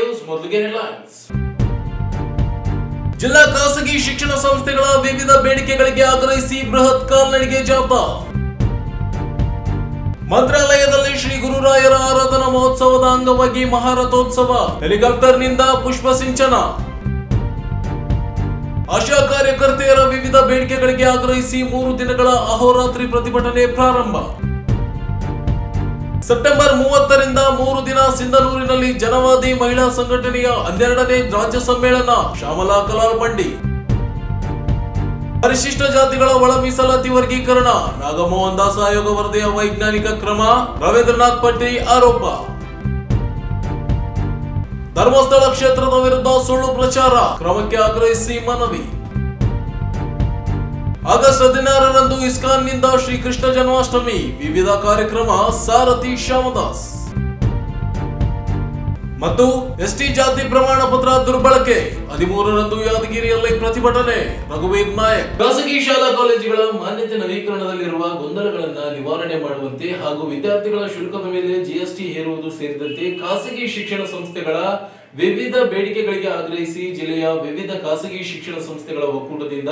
News ಮೊದಲಿಗೆ headlines. ಜಿಲ್ಲಾ ಖಾಸಗಿ ಶಿಕ್ಷಣ ಸಂಸ್ಥೆಗಳ ವಿವಿಧ ಬೇಡಿಕೆಗಳಿಗೆ ಆಗ್ರಹಿಸಿ ಬೃಹತ್ ಕಾಲ್ನಡಿಗೆ ಜಾಥಾ. ಮಂತ್ರಾಲಯದಲ್ಲಿ ಶ್ರೀ ಗುರುರಾಯರ ಆರಾಧನಾ ಮಹೋತ್ಸವದ ಅಂಗವಾಗಿ ಮಹಾರಥೋತ್ಸವ, ಹೆಲಿಕಾಪ್ಟರ್ನಿಂದ ಪುಷ್ಪ ಸಿಂಚನ. ಆಶಾ ಕಾರ್ಯಕರ್ತೆಯರ ವಿವಿಧ ಬೇಡಿಕೆಗಳಿಗೆ ಆಗ್ರಹಿಸಿ 3 ದಿನಗಳ ಅಹೋರಾತ್ರಿ ಪ್ರತಿಭಟನೆ ಪ್ರಾರಂಭ. ಸೆಪ್ಟೆಂಬರ್ 30ರಿಂದ 3 ದಿನ ಸಿಂಧನೂರಿನಲ್ಲಿ ಜನವಾದಿ ಮಹಿಳಾ ಸಂಘಟನೆಯ 12ನೇ ರಾಜ್ಯ ಸಮ್ಮೇಳನ, ಶ್ಯಾಮಲಾ ಕಲಾಲ್ ಮಂಡಿ. ಪರಿಶಿಷ್ಟ ಜಾತಿಗಳ ಒಳ ಮೀಸಲಾತಿ ವರ್ಗೀಕರಣ, ನಾಗಮೋಹನ್ ದಾಸ್ ಆಯೋಗ ವರದಿಯ ವೈಜ್ಞಾನಿಕ ಕ್ರಮ, ರವೀಂದ್ರನಾಥ್ ಪಟ್ಟಿ ಆರೋಪ. ಧರ್ಮಸ್ಥಳ ಕ್ಷೇತ್ರದ ವಿರುದ್ಧ ಸುಳ್ಳು ಪ್ರಚಾರ, ಕ್ರಮಕ್ಕೆ ಆಗ್ರಹಿಸಿ ಮನವಿ. ಆಗಸ್ಟ್ 16ರಂದು ಇಸ್ಕಾನ್ನಿಂದ ಶ್ರೀಕೃಷ್ಣ ಜನ್ಮಾಷ್ಟಮಿ, ವಿವಿಧ ಕಾರ್ಯಕ್ರಮ, ಸಾರಥಿ ಶ್ಯಾಮದಾಸ್. ಮತ್ತು ಎಸ್ಟಿ ಜಾತಿ ಪ್ರಮಾಣ ಪತ್ರ ದುರ್ಬಳಕೆ, 13ರಂದು ಯಾದಗಿರಿಯಲ್ಲಿ ಪ್ರತಿಭಟನೆ, ರಘುವೀರ್ ನಾಯಕ್. ಖಾಸಗಿ ಶಾಲಾ ಕಾಲೇಜುಗಳ ಮಾನ್ಯತೆ ನವೀಕರಣದಲ್ಲಿರುವ ಗೊಂದಲಗಳನ್ನು ನಿವಾರಣೆ ಮಾಡುವಂತೆ ಹಾಗೂ ವಿದ್ಯಾರ್ಥಿಗಳ ಶುಲ್ಕದ ಮೇಲೆ ಜಿಎಸ್ಟಿ ಹೇರುವುದು ಸೇರಿದಂತೆ ಖಾಸಗಿ ಶಿಕ್ಷಣ ಸಂಸ್ಥೆಗಳ ವಿವಿಧ ಬೇಡಿಕೆಗಳಿಗೆ ಆಗ್ರಹಿಸಿ ಜಿಲ್ಲೆಯ ವಿವಿಧ ಖಾಸಗಿ ಶಿಕ್ಷಣ ಸಂಸ್ಥೆಗಳ ಒಕ್ಕೂಟದಿಂದ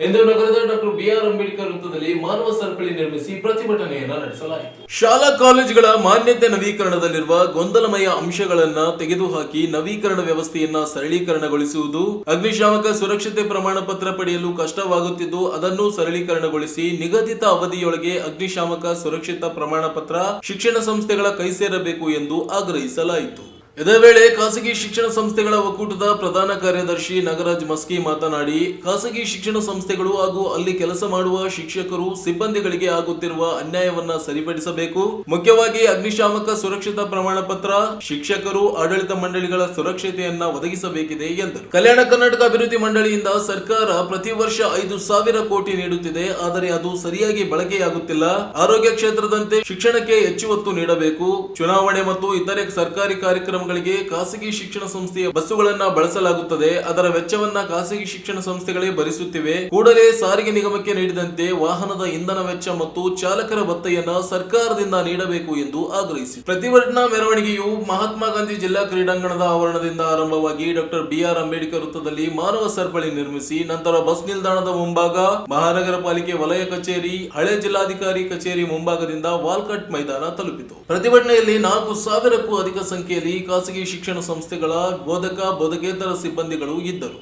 ಇಂದು ನಗರದ ಡಾಕ್ಟರ್ ಬಿಆರ್ ಅಂಬೇಡ್ಕರ್ ವೃತ್ತದಲ್ಲಿ ಮಾನವ ಸರಪಳಿ ನಿರ್ಮಿಸಿ ಪ್ರತಿಭಟನೆಯನ್ನ ನಡೆಸಲಾಯಿತು. ಶಾಲಾ ಕಾಲೇಜುಗಳ ಮಾನ್ಯತೆ ನವೀಕರಣದಲ್ಲಿರುವ ಗೊಂದಲಮಯ ಅಂಶಗಳನ್ನ ತೆಗೆದುಹಾಕಿ ನವೀಕರಣ ವ್ಯವಸ್ಥೆಯನ್ನ ಸರಳೀಕರಣಗೊಳಿಸುವುದು, ಅಗ್ನಿಶಾಮಕ ಸುರಕ್ಷತೆ ಪ್ರಮಾಣ ಪತ್ರ ಪಡೆಯಲು ಕಷ್ಟವಾಗುತ್ತಿದ್ದು ಅದನ್ನು ಸರಳೀಕರಣಗೊಳಿಸಿ ನಿಗದಿತ ಅವಧಿಯೊಳಗೆ ಅಗ್ನಿಶಾಮಕ ಸುರಕ್ಷತಾ ಪ್ರಮಾಣ ಪತ್ರ ಶಿಕ್ಷಣ ಸಂಸ್ಥೆಗಳ ಕೈ ಸೇರಬೇಕು ಎಂದು ಆಗ್ರಹಿಸಲಾಯಿತು. ಇದೇ ವೇಳೆ ಖಾಸಗಿ ಶಿಕ್ಷಣ ಸಂಸ್ಥೆಗಳ ಒಕ್ಕೂಟದ ಪ್ರಧಾನ ಕಾರ್ಯದರ್ಶಿ ನಾಗರಾಜ್ ಮಸ್ಕಿ ಮಾತನಾಡಿ, ಖಾಸಗಿ ಶಿಕ್ಷಣ ಸಂಸ್ಥೆಗಳು ಹಾಗೂ ಅಲ್ಲಿ ಕೆಲಸ ಮಾಡುವ ಶಿಕ್ಷಕರು ಸಿಬ್ಬಂದಿಗಳಿಗೆ ಆಗುತ್ತಿರುವ ಅನ್ಯಾಯವನ್ನ ಸರಿಪಡಿಸಬೇಕು. ಮುಖ್ಯವಾಗಿ ಅಗ್ನಿಶಾಮಕ ಸುರಕ್ಷತಾ ಪ್ರಮಾಣ ಪತ್ರ, ಶಿಕ್ಷಕರು, ಆಡಳಿತ ಮಂಡಳಿಗಳ ಸುರಕ್ಷತೆಯನ್ನ ಒದಗಿಸಬೇಕಿದೆ ಎಂದರು. ಕಲ್ಯಾಣ ಕರ್ನಾಟಕ ಅಭಿವೃದ್ಧಿ ಮಂಡಳಿಯಿಂದ ಸರ್ಕಾರ ಪ್ರತಿ ವರ್ಷ 5,000 ಕೋಟಿ ನೀಡುತ್ತಿದೆ, ಆದರೆ ಅದು ಸರಿಯಾಗಿ ಬಳಕೆಯಾಗುತ್ತಿಲ್ಲ. ಆರೋಗ್ಯ ಕ್ಷೇತ್ರದಂತೆ ಶಿಕ್ಷಣಕ್ಕೆ ಹೆಚ್ಚು ಒತ್ತು ನೀಡಬೇಕು. ಚುನಾವಣೆ ಮತ್ತು ಇತರೆ ಸರ್ಕಾರಿ ಕಾರ್ಯಕ್ರಮ ಖಾಸಗಿ ಶಿಕ್ಷಣ ಸಂಸ್ಥೆಯ ಬಸ್ಸುಗಳನ್ನ ಬಳಸಲಾಗುತ್ತದೆ, ಅದರ ವೆಚ್ಚವನ್ನ ಖಾಸಗಿ ಶಿಕ್ಷಣ ಸಂಸ್ಥೆಗಳೇ ಭರಿಸುತ್ತಿವೆ. ಕೂಡಲೇ ಸಾರಿಗೆ ನಿಗಮಕ್ಕೆ ನೀಡಿದಂತೆ ವಾಹನದ ಇಂಧನ ವೆಚ್ಚ ಮತ್ತು ಚಾಲಕರ ಭತ್ಯೆಯನ್ನ ಸರ್ಕಾರದಿಂದ ನೀಡಬೇಕು ಎಂದು ಆಗ್ರಹಿಸಿದರು. ಪ್ರತಿಭಟನಾ ಮೆರವಣಿಗೆಯು ಮಹಾತ್ಮ ಗಾಂಧಿ ಜಿಲ್ಲಾ ಕ್ರೀಡಾಂಗಣದ ಆವರಣದಿಂದ ಆರಂಭವಾಗಿ ಡಾಕ್ಟರ್ ಬಿಆರ್ ಅಂಬೇಡ್ಕರ್ ವೃತ್ತದಲ್ಲಿ ಮಾನವ ಸರಪಳಿ ನಿರ್ಮಿಸಿ ನಂತರ ಬಸ್ ನಿಲ್ದಾಣದ ಮುಂಭಾಗ, ಮಹಾನಗರ ಪಾಲಿಕೆ ವಲಯ ಕಚೇರಿ, ಹಳೆ ಜಿಲ್ಲಾಧಿಕಾರಿ ಕಚೇರಿ ಮುಂಭಾಗದಿಂದ ವಾಲ್ಕಟ್ ಮೈದಾನ ತಲುಪಿತು. ಪ್ರತಿಭಟನೆಯಲ್ಲಿ 4,000ಕ್ಕೂ ಅಧಿಕ ಸಂಖ್ಯೆಯಲ್ಲಿ ಖಾಸಗಿ ಶಿಕ್ಷಣ ಸಂಸ್ಥೆಗಳ ಬೋಧಕ ಬೋಧಕೇತರ ಸಿಬ್ಬಂದಿಗಳು ಇದ್ದರು.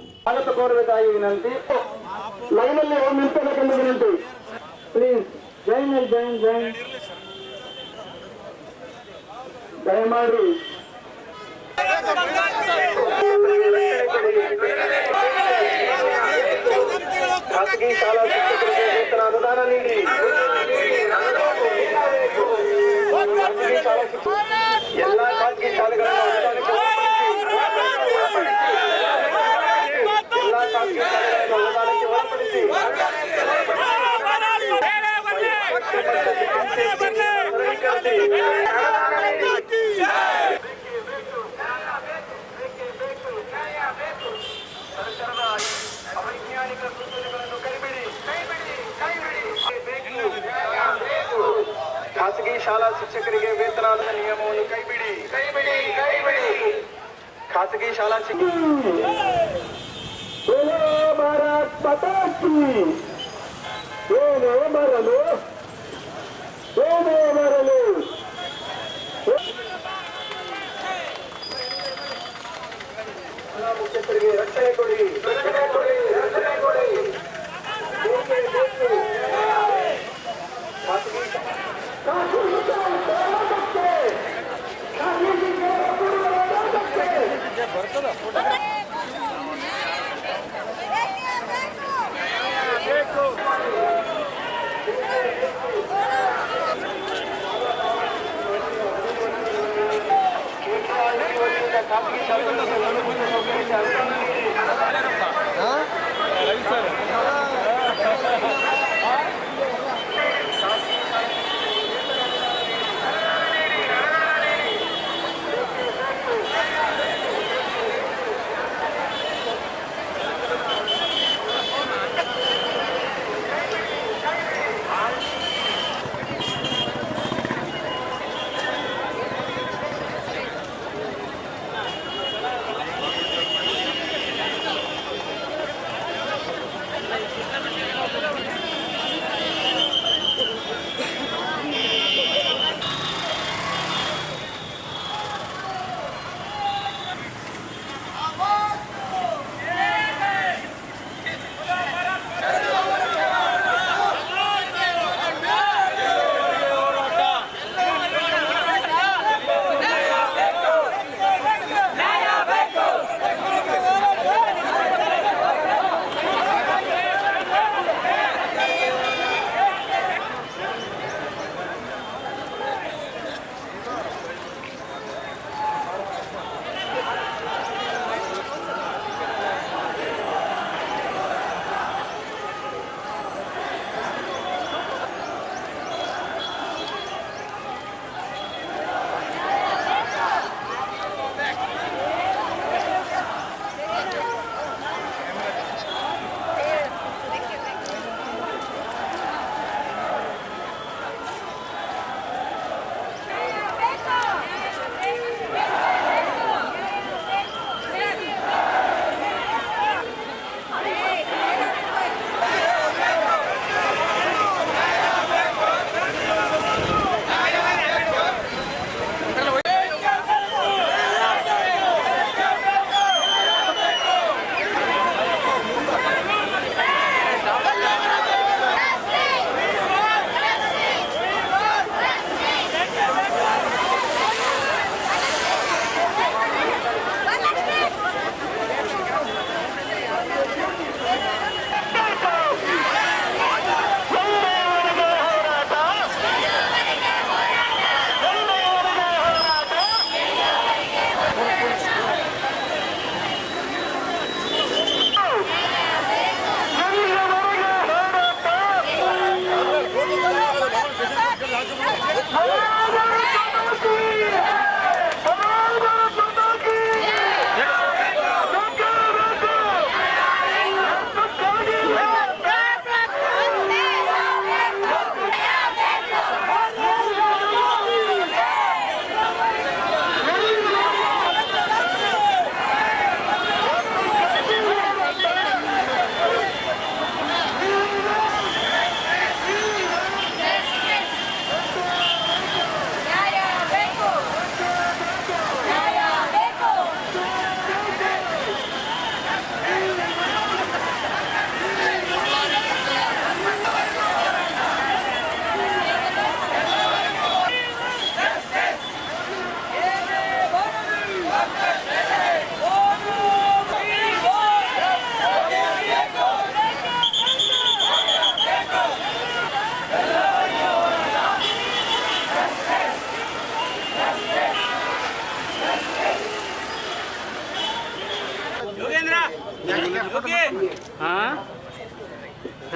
ವಿನಂತಿ, ಲೈನಲ್ಲಿ ನಿಂತಬೇಕೆಂದು ವಿನಂತಿ. ಪ್ಲೀಸ್ ಜಾಯಿನ್ ದಯಮಾಡಿ. ಖಾಸಗಿ ಶಾಲಾ ಶಿಕ್ಷಕರಿಗೆ ವೇತನ ಅನುದಾನ ನೀಡಿ. ಎಲ್ಲ ಖಾಸಗಿ ಶಾಲೆಗಳನ್ನು ಅನುದಾನಕ್ಕೆ ಒಳಪಡಿಸಿ. ಅವೈಜ್ಞಾನಿಕ ಸೂಚನೆಗಳನ್ನು ಕೈಬಿಡಿ. ಖಾಸಗಿ ಶಾಲಾ ಶಿಕ್ಷಕರಿಗೆ ವೇತನದ ನಿಯಮವನ್ನು ಕೈಬಿಡಿ. ಖಾಸಗಿ ಶಾಲಾ ಭಾರತ್ ಪತಾಕಿ ಬರಲು ಮುಖ್ಯಸ್ಥರಿಗೆ ರಕ್ಷಣೆ ಕೊಡಿ.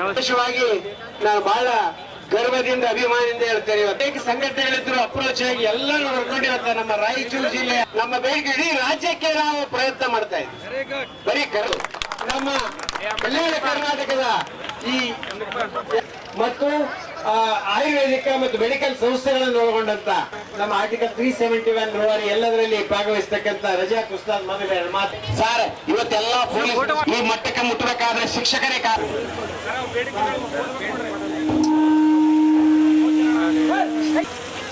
ವಿಶೇಷವಾಗಿ ನಾನು ಬಹಳ ಗರ್ವದಿಂದ ಅಭಿಮಾನದಿಂದ ಹೇಳ್ತೇನೆ. ಅನೇಕ ಸಂಘಟನೆಗಳಿದ್ರು ಅಪ್ರೋಚ್ ಆಗಿ ಎಲ್ಲ ನೋಡ್ಕೊಂಡಿರತ್ತ ನಮ್ಮ ರಾಯಚೂರು ಜಿಲ್ಲೆ ನಮ್ಮ ಬೇಡಿಕೆ ಇಡೀ ರಾಜ್ಯಕ್ಕೆ ನಾವು ಪ್ರಯತ್ನ ಮಾಡ್ತಾ ಇದ್ದೀವಿ. ಬರೀ ನಮ್ಮ ಕಲ್ಯಾಣ ಕರ್ನಾಟಕದ ಈ ಮತ್ತು ಆಯುರ್ವೇದಿಕ ಮತ್ತು ಮೆಡಿಕಲ್ ಸಂಸ್ಥೆಗಳನ್ನು ಒಳಗೊಂಡಂತ ನಮ್ಮ ಆರ್ಟಿಕಲ್ 371 ರೂವಾರಿ ಎಲ್ಲದರಲ್ಲಿ ಭಾಗವಹಿಸತಕ್ಕಂತ ರಜಾಕ್ ಉಸ್ತಾದ್ ಮೊದಲೇ ಮಾತು ಸರ್. ಇವತ್ತೆಲ್ಲ ಈ ಮಟ್ಟಕ್ಕೆ ಮುಟ್ಟಬೇಕಾದ್ರೆ ಶಿಕ್ಷಕರೇ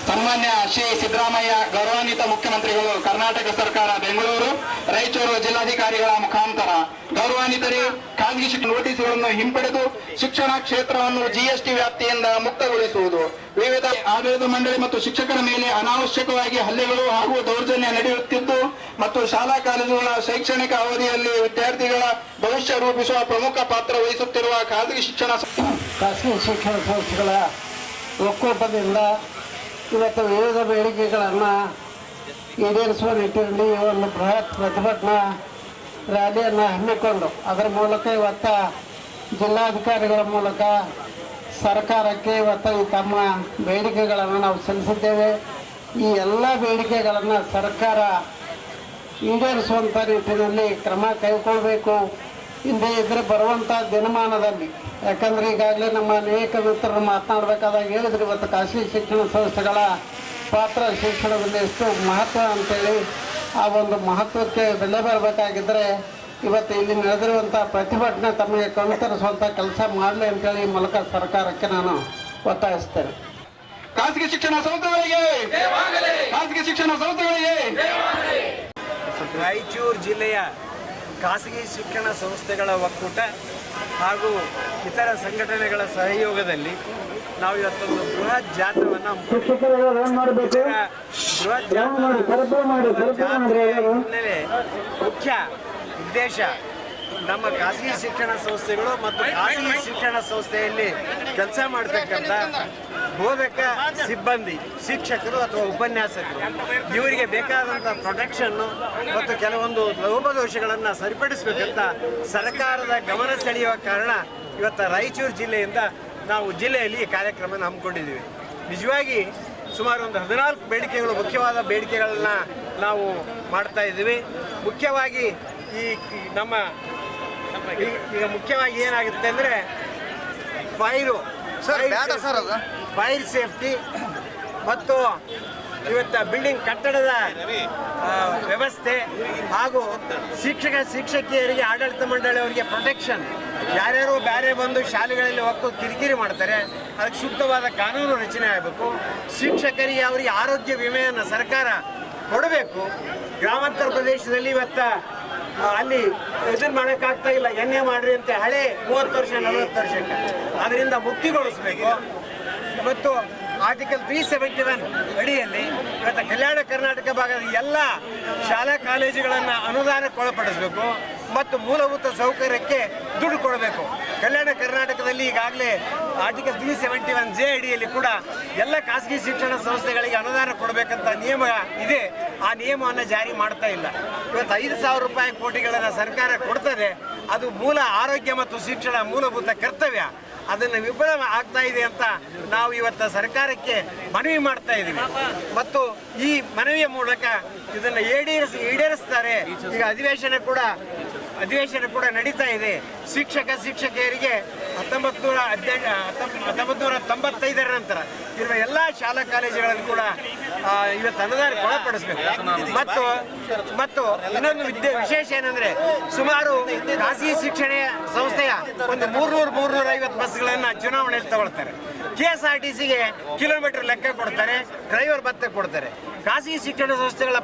ಸನ್ಮಾನ್ಯ ಶ್ರೀ ಸಿದ್ದರಾಮಯ್ಯ ಗೌರವಾನ್ವಿತ ಮುಖ್ಯಮಂತ್ರಿಗಳು ಕರ್ನಾಟಕ ಸರ್ಕಾರ ಬೆಂಗಳೂರು ರಾಯಚೂರು ಜಿಲ್ಲಾಧಿಕಾರಿಗಳ ಮುಖಾಂತರ ಗೌರವಾನ್ವಿತರೇ ಖಾಸಗಿ ನೋಟಿಸ್ಗಳನ್ನು ಹಿಂಪಡೆದು ಶಿಕ್ಷಣ ಕ್ಷೇತ್ರವನ್ನು ಜಿಎಸ್ಟಿ ವ್ಯಾಪ್ತಿಯಿಂದ ಮುಕ್ತಗೊಳಿಸುವುದು, ವಿವಿಧ ಆಡಳಿತ ಮಂಡಳಿ ಮತ್ತು ಶಿಕ್ಷಕರ ಮೇಲೆ ಅನಾವಶ್ಯಕವಾಗಿ ಹಲ್ಲೆಗಳು ಹಾಗೂ ದೌರ್ಜನ್ಯ ನಡೆಯುತ್ತಿದ್ದು ಮತ್ತು ಶಾಲಾ ಕಾಲೇಜುಗಳ ಶೈಕ್ಷಣಿಕ ಅವಧಿಯಲ್ಲಿ ವಿದ್ಯಾರ್ಥಿಗಳ ಭವಿಷ್ಯ ರೂಪಿಸುವ ಪ್ರಮುಖ ಪಾತ್ರ ವಹಿಸುತ್ತಿರುವ ಖಾಸಗಿ ಶಿಕ್ಷಣ ಸಂಸ್ಥೆಗಳ ಒಕ್ಕೂಟದಿಂದ ಇವತ್ತು ವಿವಿಧ ಬೇಡಿಕೆಗಳನ್ನು ಈಡೇರಿಸುವ ನಿಟ್ಟಿನಲ್ಲಿ ಒಂದು ಬೃಹತ್ ಪ್ರತಿಭಟನಾ ರ್ಯಾಲಿಯನ್ನು ಹಮ್ಮಿಕೊಂಡು ಅದರ ಮೂಲಕ ಇವತ್ತು ಜಿಲ್ಲಾಧಿಕಾರಿಗಳ ಮೂಲಕ ಸರ್ಕಾರಕ್ಕೆ ಇವತ್ತು ತಮ್ಮ ಬೇಡಿಕೆಗಳನ್ನು ನಾವು ಸಲ್ಲಿಸಿದ್ದೇವೆ. ಈ ಎಲ್ಲ ಬೇಡಿಕೆಗಳನ್ನು ಸರ್ಕಾರ ಈಡೇರಿಸುವಂಥ ನಿಟ್ಟಿನಲ್ಲಿ ಕ್ರಮ ಕೈಗೊಳ್ಳಬೇಕು. ಹಿಂದೆ ಇದ್ರೆ ಬರುವಂಥ ದಿನಮಾನದಲ್ಲಿ, ಯಾಕಂದರೆ ಈಗಾಗಲೇ ನಮ್ಮ ಅನೇಕ ಮಿತ್ರರು ಮಾತನಾಡಬೇಕಾದಾಗ ಹೇಳಿದ್ರು ಇವತ್ತು ಖಾಸಗಿ ಶಿಕ್ಷಣ ಸಂಸ್ಥೆಗಳ ಪಾತ್ರ ಶಿಕ್ಷಣದಲ್ಲಿ ಎಷ್ಟು ಮಹತ್ವ ಅಂತೇಳಿ ಆ ಒಂದು ಮಹತ್ವಕ್ಕೆ ಬೆಲೆ ಬರಬೇಕಾಗಿದ್ದರೆ ಇವತ್ತು ಇಲ್ಲಿ ನಡೆದಿರುವಂಥ ಪ್ರತಿಭಟನೆ ತಮಗೆ ಕಣ್ತರಿಸುವಂಥ ಕೆಲಸ ಮಾಡಲಿ ಅಂತೇಳಿ ಈ ಮೂಲಕ ಸರ್ಕಾರಕ್ಕೆ ನಾನು ಒತ್ತಾಯಿಸ್ತೇನೆ. ಖಾಸಗಿ ಶಿಕ್ಷಣ ಸಂಸ್ಥೆಗಳಿಗೆ, ಖಾಸಗಿ ಶಿಕ್ಷಣ ಸಂಸ್ಥೆಗಳಿಗೆ ರಾಯಚೂರು ಜಿಲ್ಲೆಯ ಖಾಸಗಿ ಶಿಕ್ಷಣ ಸಂಸ್ಥೆಗಳ ಒಕ್ಕೂಟ ಹಾಗೂ ಇತರ ಸಂಘಟನೆಗಳ ಸಹಯೋಗದಲ್ಲಿ ನಾವು ಇವತ್ತೊಂದು ಬೃಹತ್ ಜಾಥಾವನ್ನು ಹಿನ್ನೆಲೆ ಮುಖ್ಯ ಉದ್ದೇಶ ನಮ್ಮ ಖಾಸಗಿ ಶಿಕ್ಷಣ ಸಂಸ್ಥೆಗಳು ಮತ್ತು ಖಾಸಗಿ ಶಿಕ್ಷಣ ಸಂಸ್ಥೆಯಲ್ಲಿ ಕೆಲಸ ಮಾಡ್ತಕ್ಕಂಥ ಬೋಧಕ ಸಿಬ್ಬಂದಿ, ಶಿಕ್ಷಕರು ಅಥವಾ ಉಪನ್ಯಾಸಕರು ಇವರಿಗೆ ಬೇಕಾದಂಥ ಪ್ರೊಟೆಕ್ಷನ್ನು ಮತ್ತು ಕೆಲವೊಂದು ಲೋಪದೋಷಗಳನ್ನು ಸರಿಪಡಿಸಬೇಕಂತ ಸರ್ಕಾರದ ಗಮನ ಸೆಳೆಯುವ ಕಾರಣ ಇವತ್ತು ರಾಯಚೂರು ಜಿಲ್ಲೆಯಿಂದ ನಾವು ಜಿಲ್ಲೆಯಲ್ಲಿ ಈ ಕಾರ್ಯಕ್ರಮವನ್ನು ಹಮ್ಮಿಕೊಂಡಿದ್ದೀವಿ. ನಿಜವಾಗಿ ಸುಮಾರು ಒಂದು 14 ಬೇಡಿಕೆಗಳು, ಮುಖ್ಯವಾದ ಬೇಡಿಕೆಗಳನ್ನ ನಾವು ಮಾಡ್ತಾ ಇದ್ದೀವಿ. ಮುಖ್ಯವಾಗಿ ನಮ್ಮ ಈಗ ಮುಖ್ಯವಾಗಿ ಏನಾಗುತ್ತೆ ಅಂದರೆ ಫೈರ್ ಸೇಫ್ಟಿ ಮತ್ತು ಇವತ್ತು ಬಿಲ್ಡಿಂಗ್ ಕಟ್ಟಡದ ವ್ಯವಸ್ಥೆ ಹಾಗೂ ಶಿಕ್ಷಕಿಯರಿಗೆ ಆಡಳಿತ ಮಂಡಳಿಯವರಿಗೆ ಪ್ರೊಟೆಕ್ಷನ್. ಯಾರ್ಯಾರು ಬೇರೆ ಬಂದು ಶಾಲೆಗಳಲ್ಲಿ ಹೋಗ್ತು ಕಿರಿಕಿರಿ ಮಾಡ್ತಾರೆ, ಅದಕ್ಕೆ ಸೂಕ್ತವಾದ ಕಾನೂನು ರಚನೆ ಆಗಬೇಕು. ಶಿಕ್ಷಕರಿಗೆ ಅವರಿಗೆ ಆರೋಗ್ಯ ವಿಮೆಯನ್ನು ಸರ್ಕಾರ ಕೊಡಬೇಕು. ಗ್ರಾಮಾಂತರ ಪ್ರದೇಶದಲ್ಲಿ ಇವತ್ತು ಅಲ್ಲಿ ಇದನ್ನು ಮಾಡೋಕ್ಕಾಗ್ತಾ ಇಲ್ಲ, ಎಣ್ಣೆ ಮಾಡ್ರಿ ಅಂತ ಹಳೆ 30 ವರ್ಷ 40 ವರ್ಷಕ್ಕೆ ಅದರಿಂದ ಮುಕ್ತಿಗೊಳಿಸಬೇಕು. ಮತ್ತು ಆರ್ಟಿಕಲ್ 371 ಅಡಿಯಲ್ಲಿ ಇವತ್ತು ಕಲ್ಯಾಣ ಕರ್ನಾಟಕ ಭಾಗದ ಎಲ್ಲ ಶಾಲಾ ಕಾಲೇಜುಗಳನ್ನು ಅನುದಾನಕ್ಕೊಳಪಡಿಸಬೇಕು ಮತ್ತು ಮೂಲಭೂತ ಸೌಕರ್ಯಕ್ಕೆ ದುಡ್ಡು ಕೊಡಬೇಕು. ಕಲ್ಯಾಣ ಕರ್ನಾಟಕದಲ್ಲಿ ಈಗಾಗಲೇ ಆರ್ಟಿಕಲ್ 371J ಅಡಿಯಲ್ಲಿ ಕೂಡ ಎಲ್ಲ ಖಾಸಗಿ ಶಿಕ್ಷಣ ಸಂಸ್ಥೆಗಳಿಗೆ ಅನುದಾನ ಕೊಡಬೇಕಂತ ನಿಯಮ ಇದೆ. ಆ ನಿಯಮವನ್ನು ಜಾರಿ ಮಾಡ್ತಾ ಇಲ್ಲ. ಇವತ್ತು 5,000 ರೂಪಾಯಿ ಕೋಟಿಗಳನ್ನು ಸರ್ಕಾರ ಕೊಡ್ತದೆ. ಅದು ಮೂಲ ಆರೋಗ್ಯ ಮತ್ತು ಶಿಕ್ಷಣ ಮೂಲಭೂತ ಕರ್ತವ್ಯ. ಅದನ್ನು ವಿಫಲ ಆಗ್ತಾ ಇದೆ ಅಂತ ನಾವು ಇವತ್ತು ಸರ್ಕಾರಕ್ಕೆ ಮನವಿ ಮಾಡ್ತಾ ಇದ್ದೀವಿ ಮತ್ತು ಈ ಮನವಿಯ ಮೂಲಕ ಇದನ್ನು ಈಡೇರಿಸ್ತಾರೆ. ಈಗ ಅಧಿವೇಶನ ಕೂಡ ನಡೀತಾ ಇದೆ. ಶಿಕ್ಷಕಿಯರಿಗೆ 1995 ನಂತರ ಇರುವ ಎಲ್ಲ ಶಾಲಾ ಕಾಲೇಜುಗಳಲ್ಲಿ ಕೂಡ ಇವತ್ತು ಅನುದಾನ ಒಳಪಡಿಸಬೇಕು. ಮತ್ತು ಇನ್ನೊಂದು ವಿಶೇಷ ಏನಂದ್ರೆ ಸುಮಾರು ಖಾಸಗಿ ಶಿಕ್ಷಣ ಸಂಸ್ಥೆಯ ಒಂದು 300-350 ಬಸ್ಗಳನ್ನು ಚುನಾವಣೆಯಲ್ಲಿ ತಗೊಳ್ತಾರೆ. KSRTCಗೆ ಕಿಲೋಮೀಟರ್ ಲೆಕ್ಕ ಕೊಡ್ತಾರೆ, ಡ್ರೈವರ್ ಭತ್ಯೆ ಕೊಡ್ತಾರೆ. ಖಾಸಗಿ ಶಿಕ್ಷಣ ಸಂಸ್ಥೆಗಳ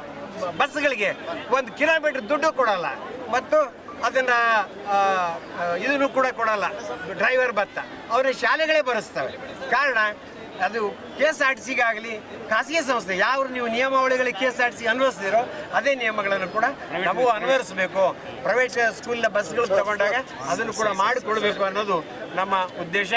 ಬಸ್ಗಳಿಗೆ 1 ಕಿಲೋಮೀಟರ್ ದುಡ್ಡು ಕೊಡಲ್ಲ ಮತ್ತು ಅದನ್ನು ಇದನ್ನು ಕೂಡ ಕೊಡಲ್ಲ, ಡ್ರೈವರ್ ಭತ್ತ. ಅವರ ಶಾಲೆಗಳೇ ಬರೆಸ್ತವೆ. ಕಾರಣ ಅದು KSRTCಗಾಗಲಿ ಖಾಸಗಿ ಸಂಸ್ಥೆ ಯಾವ ನೀವು ನಿಯಮಾವಳಿಗಳಿಗೆ KSRTC ಅನ್ವಯಿಸ್ತಿರೋ ಅದೇ ನಿಯಮಗಳನ್ನು ಕೂಡ ನಾವು ಅನ್ವಯಿಸಬೇಕು. ಪ್ರೈವೇಟ್ ಸ್ಕೂಲಿನ ಬಸ್ಗಳು ತಗೊಂಡಾಗ ಅದನ್ನು ಕೂಡ ಮಾಡಿಕೊಡ್ಬೇಕು ಅನ್ನೋದು ನಮ್ಮ ಉದ್ದೇಶ.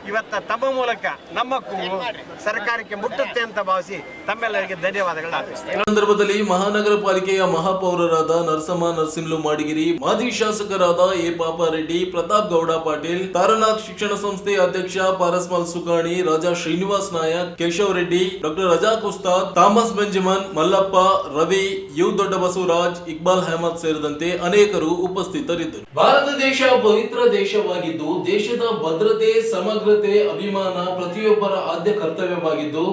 ಇವತ್ತ ತಮ್ಮ ಮೂಲಕ ನಮ್ಮ ಕೂಗು ಸರ್ಕಾರಕ್ಕೆ ಮುಟ್ಟುತ್ತೆ ಅಂತ ಭಾವಿಸಿ ತಮ್ಮೆಲ್ಲರಿಗೆ ಧನ್ಯವಾದಗಳನ್ನ ಅರ್ಪಿಸ್ತೇನೆ. ಈ ಸಂದರ್ಭದಲ್ಲಿ ಮಹಾನಗರ ಪಾಲಿಕೆಯ ಮಹಾಪೌರರಾದ ನರಸಮ್ಮ ನರಸಿಂಹಲು ಮಾಡಿಗಿರಿ, ಮಾಜಿ ಶಾಸಕರಾದ ಎ ಪಾಪಾರೆಡ್ಡಿ, ಪ್ರತಾಪ್ ಗೌಡ ಪಾಟೀಲ್, ತಾರನಾಥ್ ಶಿಕ್ಷಣ ಸಂಸ್ಥೆ ಅಧ್ಯಕ್ಷ Parasmal Sukani, Raja Srinivas Nayak, Keshav Reddy, doctor Razak Ustad, Thomas Benjamin, Mallappa, Ravi, U Dodda Basavaraj, Iqbal Ahmed ಸೇರಿದಂತೆ ಅನೇಕರು ಉಪಸ್ಥಿತರಿದ್ದರು. ಭಾರತ ದೇಶ ಪವಿತ್ರ ದೇಶವಾಗಿದ್ದು ದೇಶದ ಭದ್ರತೆ, ಸಮಗ್ರತೆ, ಅಭಿಮಾನ ಪ್ರತಿಯೊಬ್ಬರ ಆದ್ಯ ಕರ್ತವ್ಯವಾಗಿದ್ದು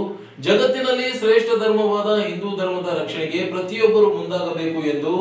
ಜಗತ್ತಿನಲ್ಲಿ ಶ್ರೇಷ್ಠ ಧರ್ಮವಾದ ಹಿಂದೂ ಧರ್ಮದ ರಕ್ಷಣೆಗೆ ಪ್ರತಿಯೊಬ್ಬರು ಮುಂದಾಗಬೇಕು ಎಂದು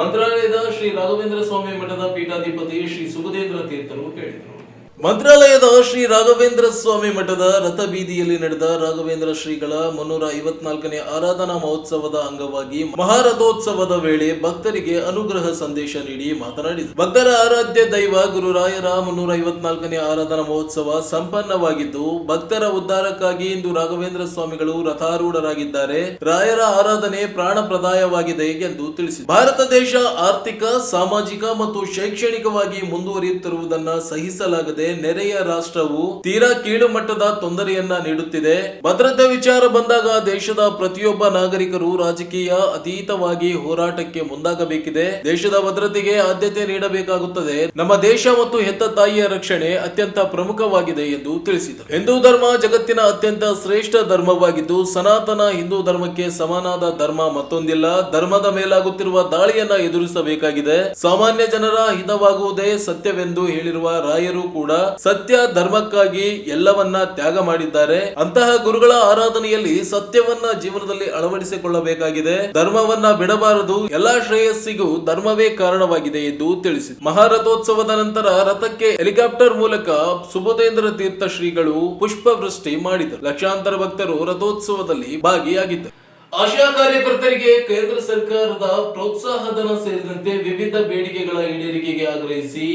ಮಂತ್ರಾಲಯದ ಶ್ರೀ ರಾಘವೇಂದ್ರ ಸ್ವಾಮಿ ಮಠದ ಪೀಠಾಧಿಪತಿ ಶ್ರೀ ಸುಬುಧೇಂದ್ರ ತೀರ್ಥರು ಹೇಳಿದರು. ಮಂತ್ರಾಲಯದ ಶ್ರೀ ರಾಘವೇಂದ್ರ ಸ್ವಾಮಿ ಮಠದ ರಥಬೀದಿಯಲ್ಲಿ ನಡೆದ ರಾಘವೇಂದ್ರ ಶ್ರೀಗಳ 354ನೇ ಆರಾಧನಾ ಮಹೋತ್ಸವದ ಅಂಗವಾಗಿ ಮಹಾರಥೋತ್ಸವದ ವೇಳೆ ಭಕ್ತರಿಗೆ ಅನುಗ್ರಹ ಸಂದೇಶ ನೀಡಿ ಮಾತನಾಡಿದರು. ಭಕ್ತರ ಆರಾಧ್ಯ ದೈವ ಗುರುರಾಯರ 354ನೇ ಆರಾಧನಾ ಮಹೋತ್ಸವ ಸಂಪನ್ನವಾಗಿದ್ದು ಭಕ್ತರ ಉದ್ಧಾರಕ್ಕಾಗಿ ಇಂದು ರಾಘವೇಂದ್ರ ಸ್ವಾಮಿಗಳು ರಥಾರೂಢರಾಗಿದ್ದಾರೆ. ರಾಯರ ಆರಾಧನೆ ಪ್ರಾಣಪ್ರದಾಯವಾಗಿದೆ ಎಂದು ತಿಳಿಸಿದರು. ಭಾರತ ದೇಶ ಆರ್ಥಿಕ, ಸಾಮಾಜಿಕ ಮತ್ತು ಶೈಕ್ಷಣಿಕವಾಗಿ ಮುಂದುವರಿಯುತ್ತಿರುವುದನ್ನು ಸಹಿಸಲಾಗದೆ ನೆರೆಯ ರಾಷ್ಟ್ರವು ತೀರಾ ಕೀಳು ಮಟ್ಟದ ತೊಂದರೆಯನ್ನ ನೀಡುತ್ತಿದೆ. ಭದ್ರತೆ ವಿಚಾರ ಬಂದಾಗ ದೇಶದ ಪ್ರತಿಯೊಬ್ಬ ನಾಗರಿಕರು ರಾಜಕೀಯ ಅತೀತವಾಗಿ ಹೋರಾಟಕ್ಕೆ ಮುಂದಾಗಬೇಕಿದೆ. ದೇಶದ ಭದ್ರತೆಗೆ ಆದ್ಯತೆ ನೀಡಬೇಕಾಗುತ್ತದೆ. ನಮ್ಮ ದೇಶ ಮತ್ತು ಹೆತ್ತ ತಾಯಿಯ ರಕ್ಷಣೆ ಅತ್ಯಂತ ಪ್ರಮುಖವಾಗಿದೆ ಎಂದು ತಿಳಿಸಿದರು. ಹಿಂದೂ ಧರ್ಮ ಜಗತ್ತಿನ ಅತ್ಯಂತ ಶ್ರೇಷ್ಠ ಧರ್ಮವಾಗಿದ್ದು ಸನಾತನ ಹಿಂದೂ ಧರ್ಮಕ್ಕೆ ಸಮನಾದ ಧರ್ಮ ಮತ್ತೊಂದಿಲ್ಲ. ಧರ್ಮದ ಮೇಲಾಗುತ್ತಿರುವ ದಾಳಿಯನ್ನ ಎದುರಿಸಬೇಕಾಗಿದೆ. ಸಾಮಾನ್ಯ ಜನರ ಹಿತವಾಗುವುದೇ ಸತ್ಯವೆಂದು ಹೇಳಿರುವ ರಾಯರು ಕೂಡ ಸತ್ಯ ಧರ್ಮಕ್ಕಾಗಿ ಎಲ್ಲವನ್ನ ತ್ಯಾಗ ಮಾಡಿದ್ದಾರೆ. ಅಂತಹ ಗುರುಗಳ ಆರಾಧನೆಯಲ್ಲಿ ಸತ್ಯವನ್ನ ಜೀವನದಲ್ಲಿ ಅಳವಡಿಸಿಕೊಳ್ಳಬೇಕಾಗಿದೆ. ಧರ್ಮವನ್ನ ಬಿಡಬಾರದು. ಎಲ್ಲಾ ಶ್ರೇಯಸ್ಸಿಗೂ ಧರ್ಮವೇ ಕಾರಣವಾಗಿದೆ ಎಂದು ತಿಳಿಸಿದರು. ಮಹಾರಥೋತ್ಸವದ ನಂತರ ರಥಕ್ಕೆ ಹೆಲಿಕಾಪ್ಟರ್ ಮೂಲಕ ಸುಬುಧೇಂದ್ರ ತೀರ್ಥ ಶ್ರೀಗಳು ಪುಷ್ಪವೃಷ್ಟಿ ಮಾಡಿದರು. ಲಕ್ಷಾಂತರ ಭಕ್ತರು ರಥೋತ್ಸವದಲ್ಲಿ ಭಾಗಿಯಾಗಿದ್ದರು. ಆಶಾ ಕಾರ್ಯಕರ್ತರಿಗೆ ಕೇಂದ್ರ ಸರ್ಕಾರದ ಪ್ರೋತ್ಸಾಹಧನ ಸೇರಿದಂತೆ ವಿವಿಧ ಬೇಡಿಕೆಗಳ ಈಡೇರಿಕೆಗೆ ಆಗ್ರಹಿಸಿ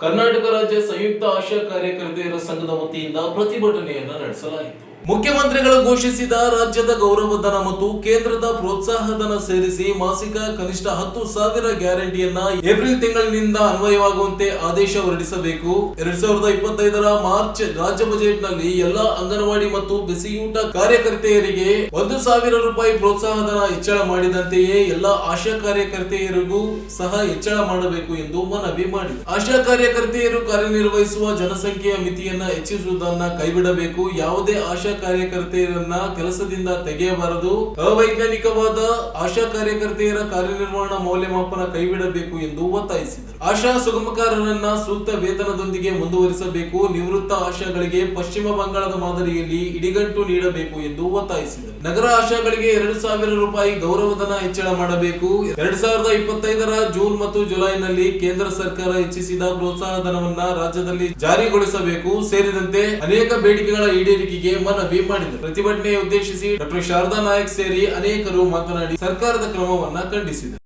ಕರ್ನಾಟಕ ರಾಜ್ಯ ಸಂಯುಕ್ತ ಆಶಾ ಕಾರ್ಯಕರ್ತೆಯರ ಸಂಘದ ವತಿಯಿಂದ ಪ್ರತಿಭಟನೆಯನ್ನ ನಡೆಸಲಾಯಿತು. ಮುಖ್ಯಮಂತ್ರಿಗಳು ಘೋಷಿಸಿದ ರಾಜ್ಯದ ಗೌರವಧನ ಮತ್ತು ಕೇಂದ್ರದ ಪ್ರೋತ್ಸಾಹಧನ ಸೇರಿಸಿ ಮಾಸಿಕ ಕನಿಷ್ಠ 10,000 ಗ್ಯಾರಂಟಿಯನ್ನ ಏಪ್ರಿಲ್ ತಿಂಗಳಿನಿಂದ ಅನ್ವಯವಾಗುವಂತೆ ಆದೇಶ ಹೊರಡಿಸಬೇಕು. 2025ರ ಮಾರ್ಚ್ ರಾಜ್ಯ ಬಜೆಟ್ ನಲ್ಲಿ ಎಲ್ಲಾ ಅಂಗನವಾಡಿ ಮತ್ತು ಬಿಸಿಯೂಟ ಕಾರ್ಯಕರ್ತೆಯರಿಗೆ 1,000 ರೂಪಾಯಿ ಪ್ರೋತ್ಸಾಹಧನ ಹೆಚ್ಚಳ ಮಾಡಿದಂತೆಯೇ ಎಲ್ಲಾ ಆಶಾ ಕಾರ್ಯಕರ್ತೆಯರಿಗೂ ಸಹ ಹೆಚ್ಚಳ ಮಾಡಬೇಕು ಎಂದು ಮನವಿ ಮಾಡಿದರು. ಆಶಾ ಕಾರ್ಯಕರ್ತೆಯರು ಕಾರ್ಯನಿರ್ವಹಿಸುವ ಜನಸಂಖ್ಯೆಯ ಮಿತಿಯನ್ನ ಹೆಚ್ಚಿಸುವುದನ್ನ ಕೈಬಿಡಬೇಕು. ಯಾವುದೇ ಆಶಾ ಕಾರ್ಯಕರ್ತೆಯರನ್ನ ಕೆಲಸದಿಂದ ತೆಗೆಯಬಾರದು. ಅವೈಜ್ಞಾನಿಕವಾದ ಆಶಾ ಕಾರ್ಯಕರ್ತೆಯರ ಕಾರ್ಯನಿರ್ವಹಣಾ ಮೌಲ್ಯಮಾಪನ ಕೈಬಿಡಬೇಕು ಎಂದು ಒತ್ತಾಯಿಸಿದರು. ಆಶಾ ಸುಗಮಕಾರರನ್ನ ಸೂಕ್ತ ವೇತನದೊಂದಿಗೆ ಮುಂದುವರಿಸಬೇಕು. ನಿವೃತ್ತ ಆಶಾಗಳಿಗೆ ಪಶ್ಚಿಮ ಬಂಗಾಳದ ಮಾದರಿಯಲ್ಲಿ ಇಡಿಗಂಟು ನೀಡಬೇಕು ಎಂದು ಒತ್ತಾಯಿಸಿದರು. ನಗರ ಆಶಾಗಳಿಗೆ 2,000 ರೂಪಾಯಿ ಗೌರವಧನ ಹೆಚ್ಚಳ ಮಾಡಬೇಕು. 2025ರ ಜೂನ್ ಮತ್ತು ಜುಲೈನಲ್ಲಿ ಕೇಂದ್ರ ಸರ್ಕಾರ ಹೆಚ್ಚಿಸಿದ ಪ್ರೋತ್ಸಾಹಧನವನ್ನ ರಾಜ್ಯದಲ್ಲಿ ಜಾರಿಗೊಳಿಸಬೇಕು ಸೇರಿದಂತೆ ಅನೇಕ ಬೇಡಿಕೆಗಳ ಈಡೇರಿಕೆಗೆ ಮನವಿ ಮಾಡಿದರು. ಪ್ರತಿಭಟನೆ ಉದ್ದೇಶಿಸಿ ಡಾಕ್ಟರ್ ಶಾರದಾ ನಾಯಕ್ ಸೇರಿ ಅನೇಕರು ಮಾತನಾಡಿ ಸರ್ಕಾರದ ಕ್ರಮವನ್ನ ಖಂಡಿಸಿದರು.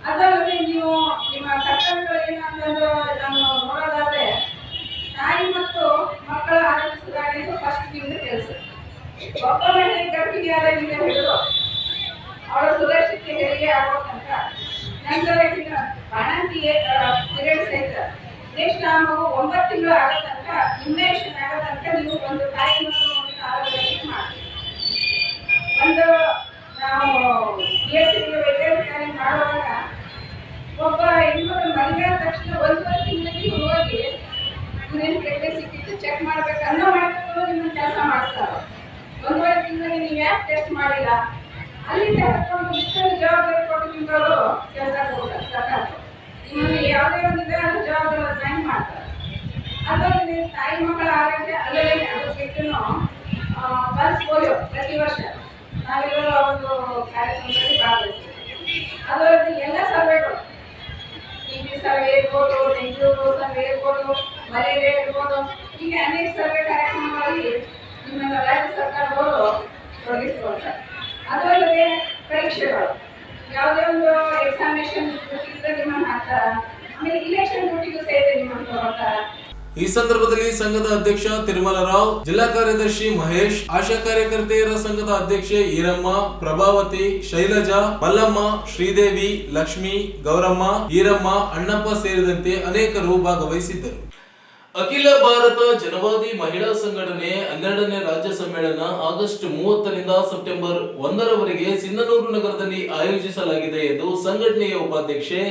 ಅದಲ್ಲದೆ ನೀವು ನಿಮ್ಮ ಕರ್ತವ್ಯಗಳು ಏನಂತಂದ್ರೆ ನಾನು ನೋಡೋದಾದ್ರೆ ತಾಯಿ ಮತ್ತು ಮಕ್ಕಳ ಆರೋಗ್ಯ ಸುಧಾರಣೆ ಫಸ್ಟ್ ನಿಮ್ದು ಕೆಲಸ. ಒಬ್ಬ ಮಹಿಳೆ ಗರ್ಭಿಣಿಯಾದಾಗಿಂದ ಹಿಡಿದು ಅವಳ ಸುರಕ್ಷಿತ ಹೆರಿಗೆ ಆಗೋ ತನಕ ನಂತರ ಬಾಣಂತಿ ಪೀರಿಯಡ್ಸ್ ಐತೆ ನೆಕ್ಸ್ಟ್ ಆ ಮಗು 9 ತಿಂಗಳು ಆಗೋ ತನಕ ಇಮ್ಯುನೇಷನ್ ಆಗೋ ತನಕ ನೀವು ಒಂದು ತಾಯಿ ಮತ್ತು ಮಗುವಿನ ಆರೋಗ್ಯ ಮಾಡಿ ಒಂದು ನಾವು BSc ವೆಟರ್ನರಿ ಮಾಡುವಾಗ ಒಬ್ಬ ಹೆಣ್ಮಕ್ಳು ಮದುವೆ ಆದ ತಕ್ಷಣ 1 ತಿಂಗಳಿಗೆ ಹೋಗಿ ಇನ್ನೇನು ಪ್ರೆಗ್ನೆನ್ಸಿ ಸಿಕ್ಕಿತ್ತು ಚೆಕ್ ಮಾಡ್ಬೇಕು ಅನ್ನೋ ಮಾಡ್ಕೊಂಡು ನಿಮ್ಮನ್ನು ಕೆಲಸ ಮಾಡಿಸ್ತಾರೆ. 1 ತಿಂಗಳಿಗೆ ನೀವು ಯಾಕೆ ಟೆಸ್ಟ್ ಮಾಡಿಲ್ಲ ಅಲ್ಲಿಂದ ಕರ್ಕೊಂಡು ಇಷ್ಟೊಂದು ಜವಾಬ್ದಾರಿ ಕೊಟ್ಟು ನಿಮ್ಮವರು ಕೆಲಸ ಕೊಡ್ತಾರೆ. ಸರ್ಕಾರ ನಿಮ್ಮನ್ನು ಯಾವುದೇ ಒಂದು ಜವಾಬ್ದಾರಿ ಜಾಯಿನ್ ಮಾಡ್ತಾರೆ. ಅದರಲ್ಲಿ ತಾಯಿ ಮಕ್ಕಳ ಆರೋಗ್ಯ ಅಲ್ಲೇ ಅದು ಬಿಟ್ಟು ಪಲ್ಸ್ ಪೋಲಿಯೋ ಪ್ರತಿ ವರ್ಷ ನಾವೆಲ್ಲರೂ ಒಂದು ಕಾರ್ಯಕ್ರಮದಲ್ಲಿ ಭಾಗವಹಿಸ್ತೀವಿ. ಅದರಲ್ಲಿ ಎಲ್ಲ ಸರ್ವೆಗಳು TB ಸರ್ವೆ ಇರ್ಬೋದು, ಡೆಂಗ್ಯೂ ಸರ್ವೆ ಇರ್ಬೋದು, ಮಲೇರಿಯಾ ಇರ್ಬೋದು, ಹೀಗೆ ಅನೇಕ ಸರ್ವೆ ಕಾರ್ಯಕ್ರಮಗಳಲ್ಲಿ ನಿಮ್ಮ ರಾಜ್ಯ ಸರ್ಕಾರದವರು ತೊಡಗಿಸಿಕೊಳ್ತಾರೆ. ಅದಲ್ಲದೆ ಪರೀಕ್ಷೆಗಳು, ಯಾವುದೇ ಒಂದು ಎಕ್ಸಾಮಿನೇಷನ್ ಡ್ಯೂಟಿಗೆ ನಿಮ್ಮನ್ನು ಹಾಕ್ತಾರೆ, ಆಮೇಲೆ ಇಲೆಕ್ಷನ್ ಡ್ಯೂಟಿಗೂ ಸಹಿತ ನಿಮ್ಮನ್ನು ತಗೋತಾರೆ. ಈ ಸಂದರ್ಭದಲ್ಲಿ ಸಂಘದ ಅಧ್ಯಕ್ಷ ತಿರುಮಲರಾವ್, ಜಿಲ್ಲಾ ಕಾರ್ಯದರ್ಶಿ ಮಹೇಶ್, ಆಶಾ ಕಾರ್ಯಕರ್ತೆಯರ ಸಂಘದ ಅಧ್ಯಕ್ಷೆ ಈರಮ್ಮ, ಪ್ರಭಾವತಿ, ಶೈಲಜಾ, ಮಲ್ಲಮ್ಮ, ಶ್ರೀದೇವಿ, ಲಕ್ಷ್ಮಿ, ಗೌರಮ್ಮ, ಈರಮ್ಮ, ಅಣ್ಣಪ್ಪ ಸೇರಿದಂತೆ ಅನೇಕರು ಭಾಗವಹಿಸಿದ್ದರು. ಅಖಿಲ ಭಾರತ ಜನವಾದಿ ಮಹಿಳಾ ಸಂಘಟನೆ 12ನೇ ರಾಜ್ಯ ಸಮ್ಮೇಳನ ಆಗಸ್ಟ್ 30ರಿಂದ ಸೆಪ್ಟೆಂಬರ್ 1ರವರೆಗೆ ಸಿಂಧನೂರು ನಗರದಲ್ಲಿ ಆಯೋಜಿಸಲಾಗಿದೆ ಎಂದು ಸಂಘಟನೆಯ ಉಪಾಧ್ಯಕ್ಷೆ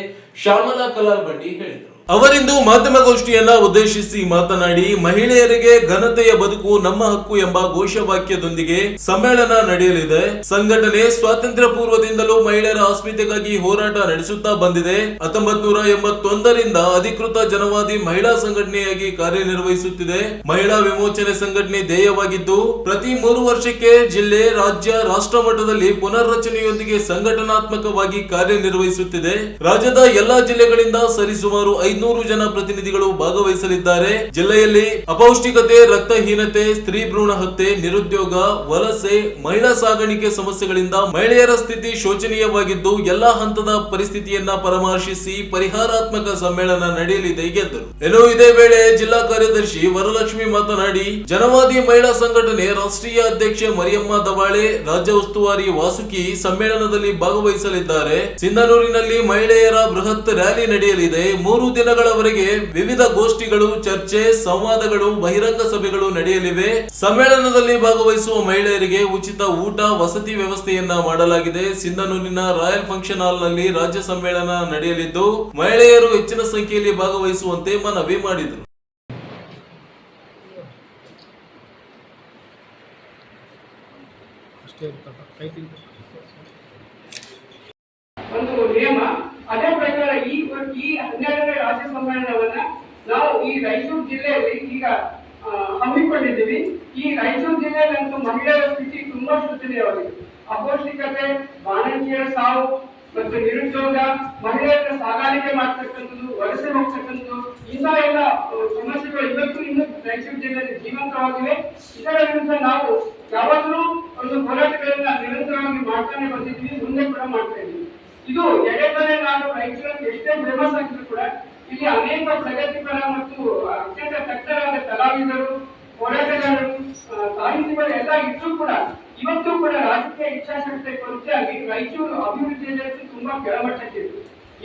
ಶ್ಯಾಮಲಾ ಕಲಾಲ್ ಬಂಡಿ ಹೇಳಿದರು. ಅವರಿಂದು ಮಾಧ್ಯಮಗೋಷ್ಠಿಯನ್ನ ಉದ್ದೇಶಿಸಿ ಮಾತನಾಡಿ, ಮಹಿಳೆಯರಿಗೆ ಘನತೆಯ ಬದುಕು ನಮ್ಮ ಹಕ್ಕು ಎಂಬ ಘೋಷವಾಕ್ಯದೊಂದಿಗೆ ಸಮ್ಮೇಳನ ನಡೆಯಲಿದೆ. ಸಂಘಟನೆ ಸ್ವಾತಂತ್ರ್ಯ ಪೂರ್ವದಿಂದಲೂ ಮಹಿಳೆಯರ ಅಸ್ಮಿತೆಗಾಗಿ ಹೋರಾಟ ನಡೆಸುತ್ತಾ ಬಂದಿದೆ. 1981ರಿಂದ ಅಧಿಕೃತ ಜನವಾದಿ ಮಹಿಳಾ ಸಂಘಟನೆಯಾಗಿ ಕಾರ್ಯನಿರ್ವಹಿಸುತ್ತಿದೆ. ಮಹಿಳಾ ವಿಮೋಚನೆ ಸಂಘಟನೆ ಧ್ಯೇಯವಾಗಿದ್ದು, ಪ್ರತಿ 3 ವರ್ಷಕ್ಕೆ ಜಿಲ್ಲೆ, ರಾಜ್ಯ, ರಾಷ್ಟ್ರ ಮಟ್ಟದಲ್ಲಿ ಪುನರ್ರಚನೆಯೊಂದಿಗೆ ಸಂಘಟನಾತ್ಮಕವಾಗಿ ಕಾರ್ಯನಿರ್ವಹಿಸುತ್ತಿದೆ. ರಾಜ್ಯದ ಎಲ್ಲಾ ಜಿಲ್ಲೆಗಳಿಂದ ಸರಿಸುಮಾರು 500 ಜನ ಪ್ರತಿನಿಧಿಗಳು ಭಾಗವಹಿಸಲಿದ್ದಾರೆ. ಜಿಲ್ಲೆಯಲ್ಲಿ ಅಪೌಷ್ಟಿಕತೆ, ರಕ್ತಹೀನತೆ, ಸ್ತ್ರೀ ಭ್ರೂಣ ಹತ್ಯೆ, ನಿರುದ್ಯೋಗ, ವಲಸೆ, ಮಹಿಳಾ ಸಾಗಾಣಿಕೆ ಸಮಸ್ಯೆಗಳಿಂದ ಮಹಿಳೆಯರ ಸ್ಥಿತಿ ಶೋಚನೀಯವಾಗಿದ್ದು, ಎಲ್ಲಾ ಹಂತದ ಪರಿಸ್ಥಿತಿಯನ್ನ ಪರಾಮರ್ಶಿಸಿ ಪರಿಹಾರಾತ್ಮಕ ಸಮ್ಮೇಳನ ನಡೆಯಲಿದೆ ಎಂದರು. ಇನ್ನು ಇದೇ ವೇಳೆ ಜಿಲ್ಲಾ ಕಾರ್ಯದರ್ಶಿ ವರಲಕ್ಷ್ಮಿ ಮಾತನಾಡಿ, ಜನವಾದಿ ಮಹಿಳಾ ಸಂಘಟನೆ ರಾಷ್ಟ್ರೀಯ ಅಧ್ಯಕ್ಷೆ ಮರಿಯಮ್ಮ ದವಾಳೆ, ರಾಜ್ಯ ಉಸ್ತುವಾರಿ ವಾಸುಕಿ ಸಮ್ಮೇಳನದಲ್ಲಿ ಭಾಗವಹಿಸಲಿದ್ದಾರೆ. ಸಿಂಧನೂರಿನಲ್ಲಿ ಮಹಿಳೆಯರ ಬೃಹತ್ ರ್ಯಾಲಿ ನಡೆಯಲಿದೆ. 3 ದಿನಗಳವರೆಗೆ ವಿವಿಧ ಗೋಷ್ಠಿಗಳು, ಚರ್ಚೆ, ಸಂವಾದಗಳು, ಬಹಿರಂಗ ಸಭೆಗಳು ನಡೆಯಲಿವೆ. ಸಮ್ಮೇಳನದಲ್ಲಿ ಭಾಗವಹಿಸುವ ಮಹಿಳೆಯರಿಗೆ ಉಚಿತ ಊಟ, ವಸತಿ ವ್ಯವಸ್ಥೆಯನ್ನ ಮಾಡಲಾಗಿದೆ. ಸಿಂಧನೂರಿನ ರಾಯಲ್ ಫಂಕ್ಷನ್ ಹಾಲ್ ನಲ್ಲಿ ರಾಜ್ಯ ಸಮ್ಮೇಳನ ನಡೆಯಲಿದ್ದು, ಮಹಿಳೆಯರು ಹೆಚ್ಚಿನ ಸಂಖ್ಯೆಯಲ್ಲಿ ಭಾಗವಹಿಸುವಂತೆ ಮನವಿ ಮಾಡಿದರು. ಒಂದು ನಿಯಮ. ಅದೇ ಪ್ರಕಾರ ಈ 12ನೇ ರಾಜ್ಯ ಸಮ್ಮೇಳನವನ್ನ ನಾವು ಈ ರಾಯಚೂರು ಜಿಲ್ಲೆಯಲ್ಲಿ ಈಗ ಹಮ್ಮಿಕೊಂಡಿದ್ದೀವಿ. ಈ ರಾಯಚೂರು ಜಿಲ್ಲೆಯಲ್ಲಂತೂ ಮಹಿಳೆಯರ ಸ್ಥಿತಿ ತುಂಬಾ ಶೋಚನೀಯವಾಗಿದೆ. ಅಪೌಷ್ಟಿಕತೆ, ಬಾಣಂತಿಯರ ಸಾವು ಮತ್ತು ನಿರುದ್ಯೋಗ, ಮಹಿಳೆಯರ ಸಾಗಾಣಿಕೆ ಮಾಡ್ತಕ್ಕಂಥದ್ದು, ವಲಸೆ ಹೋಗ್ತಕ್ಕಂಥದ್ದು, ಇಂಥ ಎಲ್ಲ ಸಮಸ್ಯೆಗಳು ಇವತ್ತು ಇನ್ನೂ ರಾಯಚೂರು ಜಿಲ್ಲೆಯಲ್ಲಿ ಜೀವಂತವಾಗಿವೆ. ಇದರ ವಿರುದ್ಧ ನಾವು ಯಾವಾಗಲೂ ಒಂದು ಹೋರಾಟಗಳನ್ನ ನಿರಂತರವಾಗಿ ಮಾಡ್ತಾನೆ ಬಂದಿದ್ದೀವಿ, ಮುಂದೆ ಕೂಡ ಮಾಡ್ತಾ ಇದ್ದೀವಿ. ಇದು ಎಡೆಬರೆ ನಾಡು ರಾಯಚೂರಲ್ಲಿ ಎಷ್ಟೇ ಫೇಮಸ್ ಆಗಿದ್ರು ಕೂಡ ಇಲ್ಲಿ ಅನೇಕ ಪ್ರಗತಿಪರ ಮತ್ತು ಅತ್ಯಂತ ತಜ್ಞರಾದ ಕಲಾವಿದರು, ಹೋರಾಟಗಾರರು, ಸಾಹಿತಿಗಳು ಎಲ್ಲ ಇದ್ರೂ ಕೂಡ ಇವತ್ತು ಕೂಡ ರಾಜಕೀಯ ಇಚ್ಛಾಶಕ್ತಿ ಕೊರತೆಯಾಗಿ ರಾಯಚೂರು ಅಭಿವೃದ್ಧಿಯಲ್ಲಿ ತುಂಬಾ ಕೆಳಮಟ್ಟಕ್ಕಿದೆ.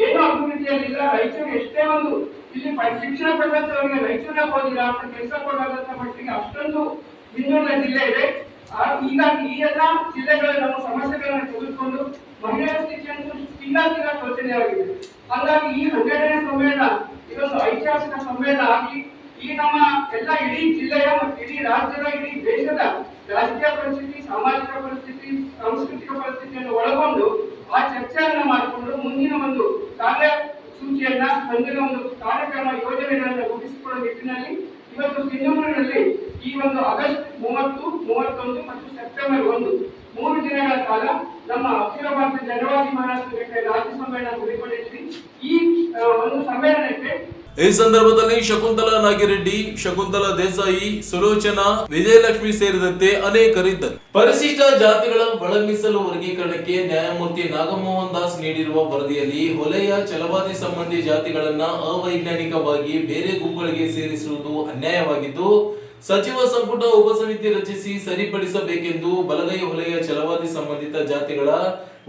ಏನೋ ಅಭಿವೃದ್ಧಿಯಲ್ಲಿಲ್ಲ. ರಾಯಚೂರು ಎಷ್ಟೇ ಒಂದು ಇಲ್ಲಿ ಶಿಕ್ಷಣ ಪಡೆದಂತವರಿಗೆ ರಾಯಚೂರಾಗ ಹೋಗಿಲ್ಲ ಅಂತ ಕೆಲಸ ಕೊಡೋದಂತ ಮಟ್ಟಿಗೆ ಅಷ್ಟೊಂದು ಹಿಂದುಳಿದ ಜಿಲ್ಲೆ ಇದೆ. ಹೀಗಾಗಿ ಈ ಎಲ್ಲ ಜಿಲ್ಲೆಗಳ ನಮ್ಮ ಸಮಸ್ಯೆಗಳನ್ನ ತೆಗೆದುಕೊಂಡು ಮಹಿಳೆಯರ ಸ್ಥಿತಿಯನ್ನು ತೀರಾ ಶೋಚನೀಯವಾಗಿದೆ. ಹಾಗಾಗಿ ಈ 12ನೇ ಸಮ್ಮೇಳನ ಇದೊಂದು ಐತಿಹಾಸಿಕ ಸಮ್ಮೇಳನ ಆಗಿ ಈ ನಮ್ಮ ಎಲ್ಲ ಇಡೀ ಜಿಲ್ಲೆಯ ಮತ್ತು ಇಡೀ ರಾಜ್ಯದ, ಇಡೀ ದೇಶದ ರಾಜಕೀಯ ಪರಿಸ್ಥಿತಿ, ಸಾಮಾಜಿಕ ಪರಿಸ್ಥಿತಿ, ಸಾಂಸ್ಕೃತಿಕ ಪರಿಸ್ಥಿತಿಯನ್ನು ಒಳಗೊಂಡು ಆ ಚರ್ಚೆಯನ್ನ ಮಾಡಿಕೊಂಡು ಮುಂದಿನ ಒಂದು ಕಾರ್ಯಸೂಚಿಯನ್ನ, ಮುಂದಿನ ಒಂದು ಕಾರ್ಯಕ್ರಮ ಯೋಜನೆಗಳನ್ನ ರೂಪಿಸಿಕೊಳ್ಳುವ ನಿಟ್ಟಿನಲ್ಲಿ ಇವತ್ತು ಸಿಂಧನೂರಿನಲ್ಲಿ ಈ ಒಂದು ಆಗಸ್ಟ್ 30, 31 ಮತ್ತು ಸೆಪ್ಟೆಂಬರ್ 1 3 ದಿನಗಳ ಕಾಲ ನಮ್ಮ ಅಖಿಲ ಭಾರತ ಜನವಾದಿ ಮಹಿಳಾ ಸಂಘಟನೆ ರಾಜ್ಯ ಸಮ್ಮೇಳನ ಹಮ್ಮಿಕೊಂಡಿದ್ವಿ. ಈ ಒಂದು ಸಮ್ಮೇಳನಕ್ಕೆ ಈ ಸಂದರ್ಭದಲ್ಲಿ ಶಕುಂತಲಾ ನಾಗಿರೆಡ್ಡಿ, ಶಕುಂತಲಾ ದೇಸಾಯಿ, ಸುಲೋಚನಾ, ವಿಜಯಲಕ್ಷ್ಮಿ ಸೇರಿದಂತೆ ಅನೇಕರಿದ್ದರು. ಪರಿಶಿಷ್ಟ ಜಾತಿಗಳ ಒಳ ಮೀಸಲು ವರ್ಗೀಕರಣಕ್ಕೆ ನ್ಯಾಯಮೂರ್ತಿ ನಾಗಮೋಹನ್ ದಾಸ್ ನೀಡಿರುವ ವರದಿಯಲ್ಲಿ ಹೊಲೆಯ ಛಲವಾದಿ ಸಂಬಂಧಿ ಜಾತಿಗಳನ್ನ ಅವೈಜ್ಞಾನಿಕವಾಗಿ ಬೇರೆ ಗುಂಪುಗಳಿಗೆ ಸೇರಿಸುವುದು ಅನ್ಯಾಯವಾಗಿದ್ದು, ಸಚಿವ ಸಂಪುಟ ಉಪಸಮಿತಿ ರಚಿಸಿ ಸರಿಪಡಿಸಬೇಕೆಂದು ಬಲಗೈ ಹೊಲೆಯ ಛಲವಾದಿ ಸಂಬಂಧಿತ ಜಾತಿಗಳ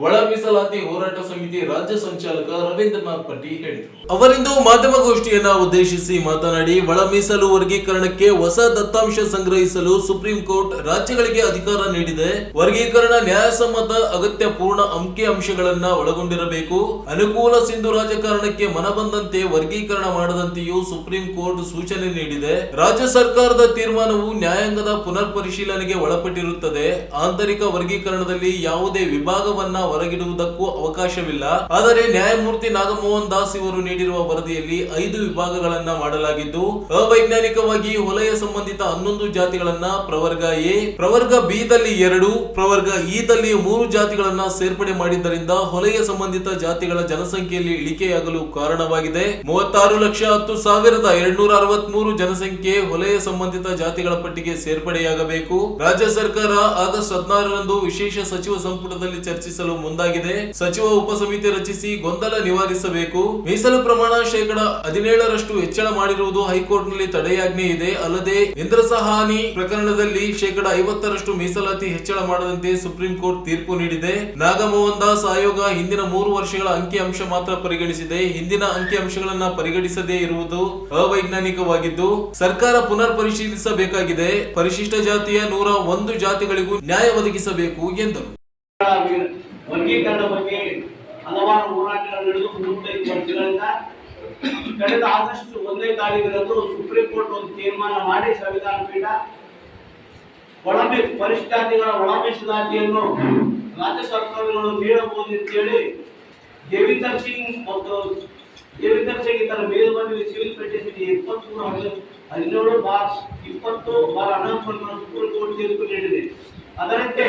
ಒಳ ಮೀಸಲಾತಿ ಹೋರಾಟ ಸಮಿತಿ ರಾಜ್ಯ ಸಂಚಾಲಕ ರವೀಂದ್ರನಾಥ್ ಪಟ್ಟಿ ಹೇಳಿದರು. ಅವರಿಂದು ಮಾಧ್ಯಮಗೋಷ್ಠಿಯನ್ನ ಉದ್ದೇಶಿಸಿ ಮಾತನಾಡಿ, ಒಳ ಮೀಸಲು ವರ್ಗೀಕರಣಕ್ಕೆ ಹೊಸ ದತ್ತಾಂಶ ಸಂಗ್ರಹಿಸಲು ಸುಪ್ರೀಂ ಕೋರ್ಟ್ ರಾಜ್ಯಗಳಿಗೆ ಅಧಿಕಾರ ನೀಡಿದೆ. ವರ್ಗೀಕರಣ ನ್ಯಾಯಸಮ್ಮತ, ಅಗತ್ಯ ಪೂರ್ಣ ಅಂಕಿ ಅಂಶಗಳನ್ನ ಒಳಗೊಂಡಿರಬೇಕು. ಅನುಕೂಲ ಸಿಂಧು ರಾಜಕಾರಣಕ್ಕೆ ಮನಬಂದಂತೆ ವರ್ಗೀಕರಣ ಮಾಡದಂತೆಯೂ ಸುಪ್ರೀಂ ಕೋರ್ಟ್ ಸೂಚನೆ ನೀಡಿದೆ. ರಾಜ್ಯ ಸರ್ಕಾರದ ತೀರ್ಮಾನವು ನ್ಯಾಯಾಂಗದ ಪುನರ್ ಪರಿಶೀಲನೆಗೆ ಒಳಪಟ್ಟಿರುತ್ತದೆ. ಆಂತರಿಕ ವರ್ಗೀಕರಣದಲ್ಲಿ ಯಾವುದೇ ವಿಭಾಗವನ್ನ ಹೊರಗಿಡುವುದಕ್ಕೂ ಅವಕಾಶವಿಲ್ಲ. ಆದರೆ ನ್ಯಾಯಮೂರ್ತಿ ನಾಗಮೋಹನ್ ದಾಸ್ ಇವರು ನೀಡಿರುವ ವರದಿಯಲ್ಲಿ 5 ವಿಭಾಗಗಳನ್ನ ಮಾಡಲಾಗಿದ್ದು, ಅವೈಜ್ಞಾನಿಕವಾಗಿ ವಲಯ ಸಂಬಂಧಿತ 11 ಜಾತಿಗಳನ್ನ ಪ್ರವರ್ಗ ಎ, ಪ್ರವರ್ಗ ಬಿ ದಲ್ಲಿ 2, ಪ್ರವರ್ಗ ಇ ದಲ್ಲಿ 3 ಜಾತಿಗಳನ್ನ ಸೇರ್ಪಡೆ ಮಾಡಿದ್ದರಿಂದ ವಲಯ ಸಂಬಂಧಿತ ಜಾತಿಗಳ ಜನಸಂಖ್ಯೆಯಲ್ಲಿ ಇಳಿಕೆಯಾಗಲು ಕಾರಣವಾಗಿದೆ. 36,10,263 ಜನಸಂಖ್ಯೆ ವಲಯ ಸಂಬಂಧಿತ ಜಾತಿಗಳ ಪಟ್ಟಿಗೆ ಸೇರ್ಪಡೆಯಾಗಬೇಕು. ರಾಜ್ಯ ಸರ್ಕಾರ ಆಗಸ್ಟ್ 16ರಂದು ವಿಶೇಷ ಸಚಿವ ಸಂಪುಟದಲ್ಲಿ ಚರ್ಚಿಸಲು ಮುಂದಾಗಿದೆ. ಸಚಿವ ಉಪಸಮಿತಿ ರಚಿಸಿ ಗೊಂದಲ ನಿವಾರಿಸಬೇಕು. ಮೀಸಲು ಪ್ರಮಾಣ 17% ಹೆಚ್ಚಳ ಮಾಡಿರುವುದು ಹೈಕೋರ್ಟ್ನಲ್ಲಿ ತಡೆಯಾಜ್ಞೆ ಇದೆ. ಅಲ್ಲದೆ ಇಂದ್ರಸಹಾನಿ ಪ್ರಕರಣದಲ್ಲಿ 50% ಮೀಸಲಾತಿ ಹೆಚ್ಚಳ ಮಾಡದಂತೆ ಸುಪ್ರೀಂ ಕೋರ್ಟ್ ತೀರ್ಪು ನೀಡಿದೆ. ನಾಗಮೋಹನ್ ದಾಸ್ ಆಯೋಗ ಹಿಂದಿನ 3 ವರ್ಷಗಳ ಅಂಕಿಅಂಶ ಮಾತ್ರ ಪರಿಗಣಿಸಿದೆ. ಹಿಂದಿನ ಅಂಕಿಅಂಶಗಳನ್ನ ಪರಿಗಣಿಸದೇ ಇರುವುದು ಅವೈಜ್ಞಾನಿಕವಾಗಿದ್ದು, ಸರ್ಕಾರ ಪುನರ್ ಪರಿಶೀಲಿಸಬೇಕಾಗಿದೆ. ಪರಿಶಿಷ್ಟ ಜಾತಿಯ 101 ಜಾತಿಗಳಿಗೂ ನ್ಯಾಯ ಒದಗಿಸಬೇಕು ಎಂದರು. ವರ್ಗೀಕರಣ ಬಗ್ಗೆ ಹಲವಾರು ಹೋರಾಟಗಳು ನಡೆದು 35 ವರ್ಷಗಳಿಂದ ಕಳೆದ ಆಗಸ್ಟ್ 1ನೇ ತಾರೀಖರಂದು ಸುಪ್ರೀಂ ಕೋರ್ಟ್ ಒಂದು ತೀರ್ಮಾನ ಮಾಡಿ ಸಂವಿಧಾನ ಪೀಠ ಪರಿಶಿಷ್ಟ ಜಾತಿಗಳ ಒಳ ಮೀಸಲಾತಿಯನ್ನು ರಾಜ್ಯ ಸರ್ಕಾರಗಳು ನೀಡಬಹುದು ಅಂತೇಳಿ ದೇವಿಂದರ್ ಸಿಂಗ್ ಇತರ ಮೇಲ್ಮನವಿ ಸಿವಿಲ್ ಪಿಟಿಷನ್ 23/17/20/11 ಸುಪ್ರೀಂ ಕೋರ್ಟ್ ತೀರ್ಪು ನೀಡಿದೆ. ಅದರಂತೆ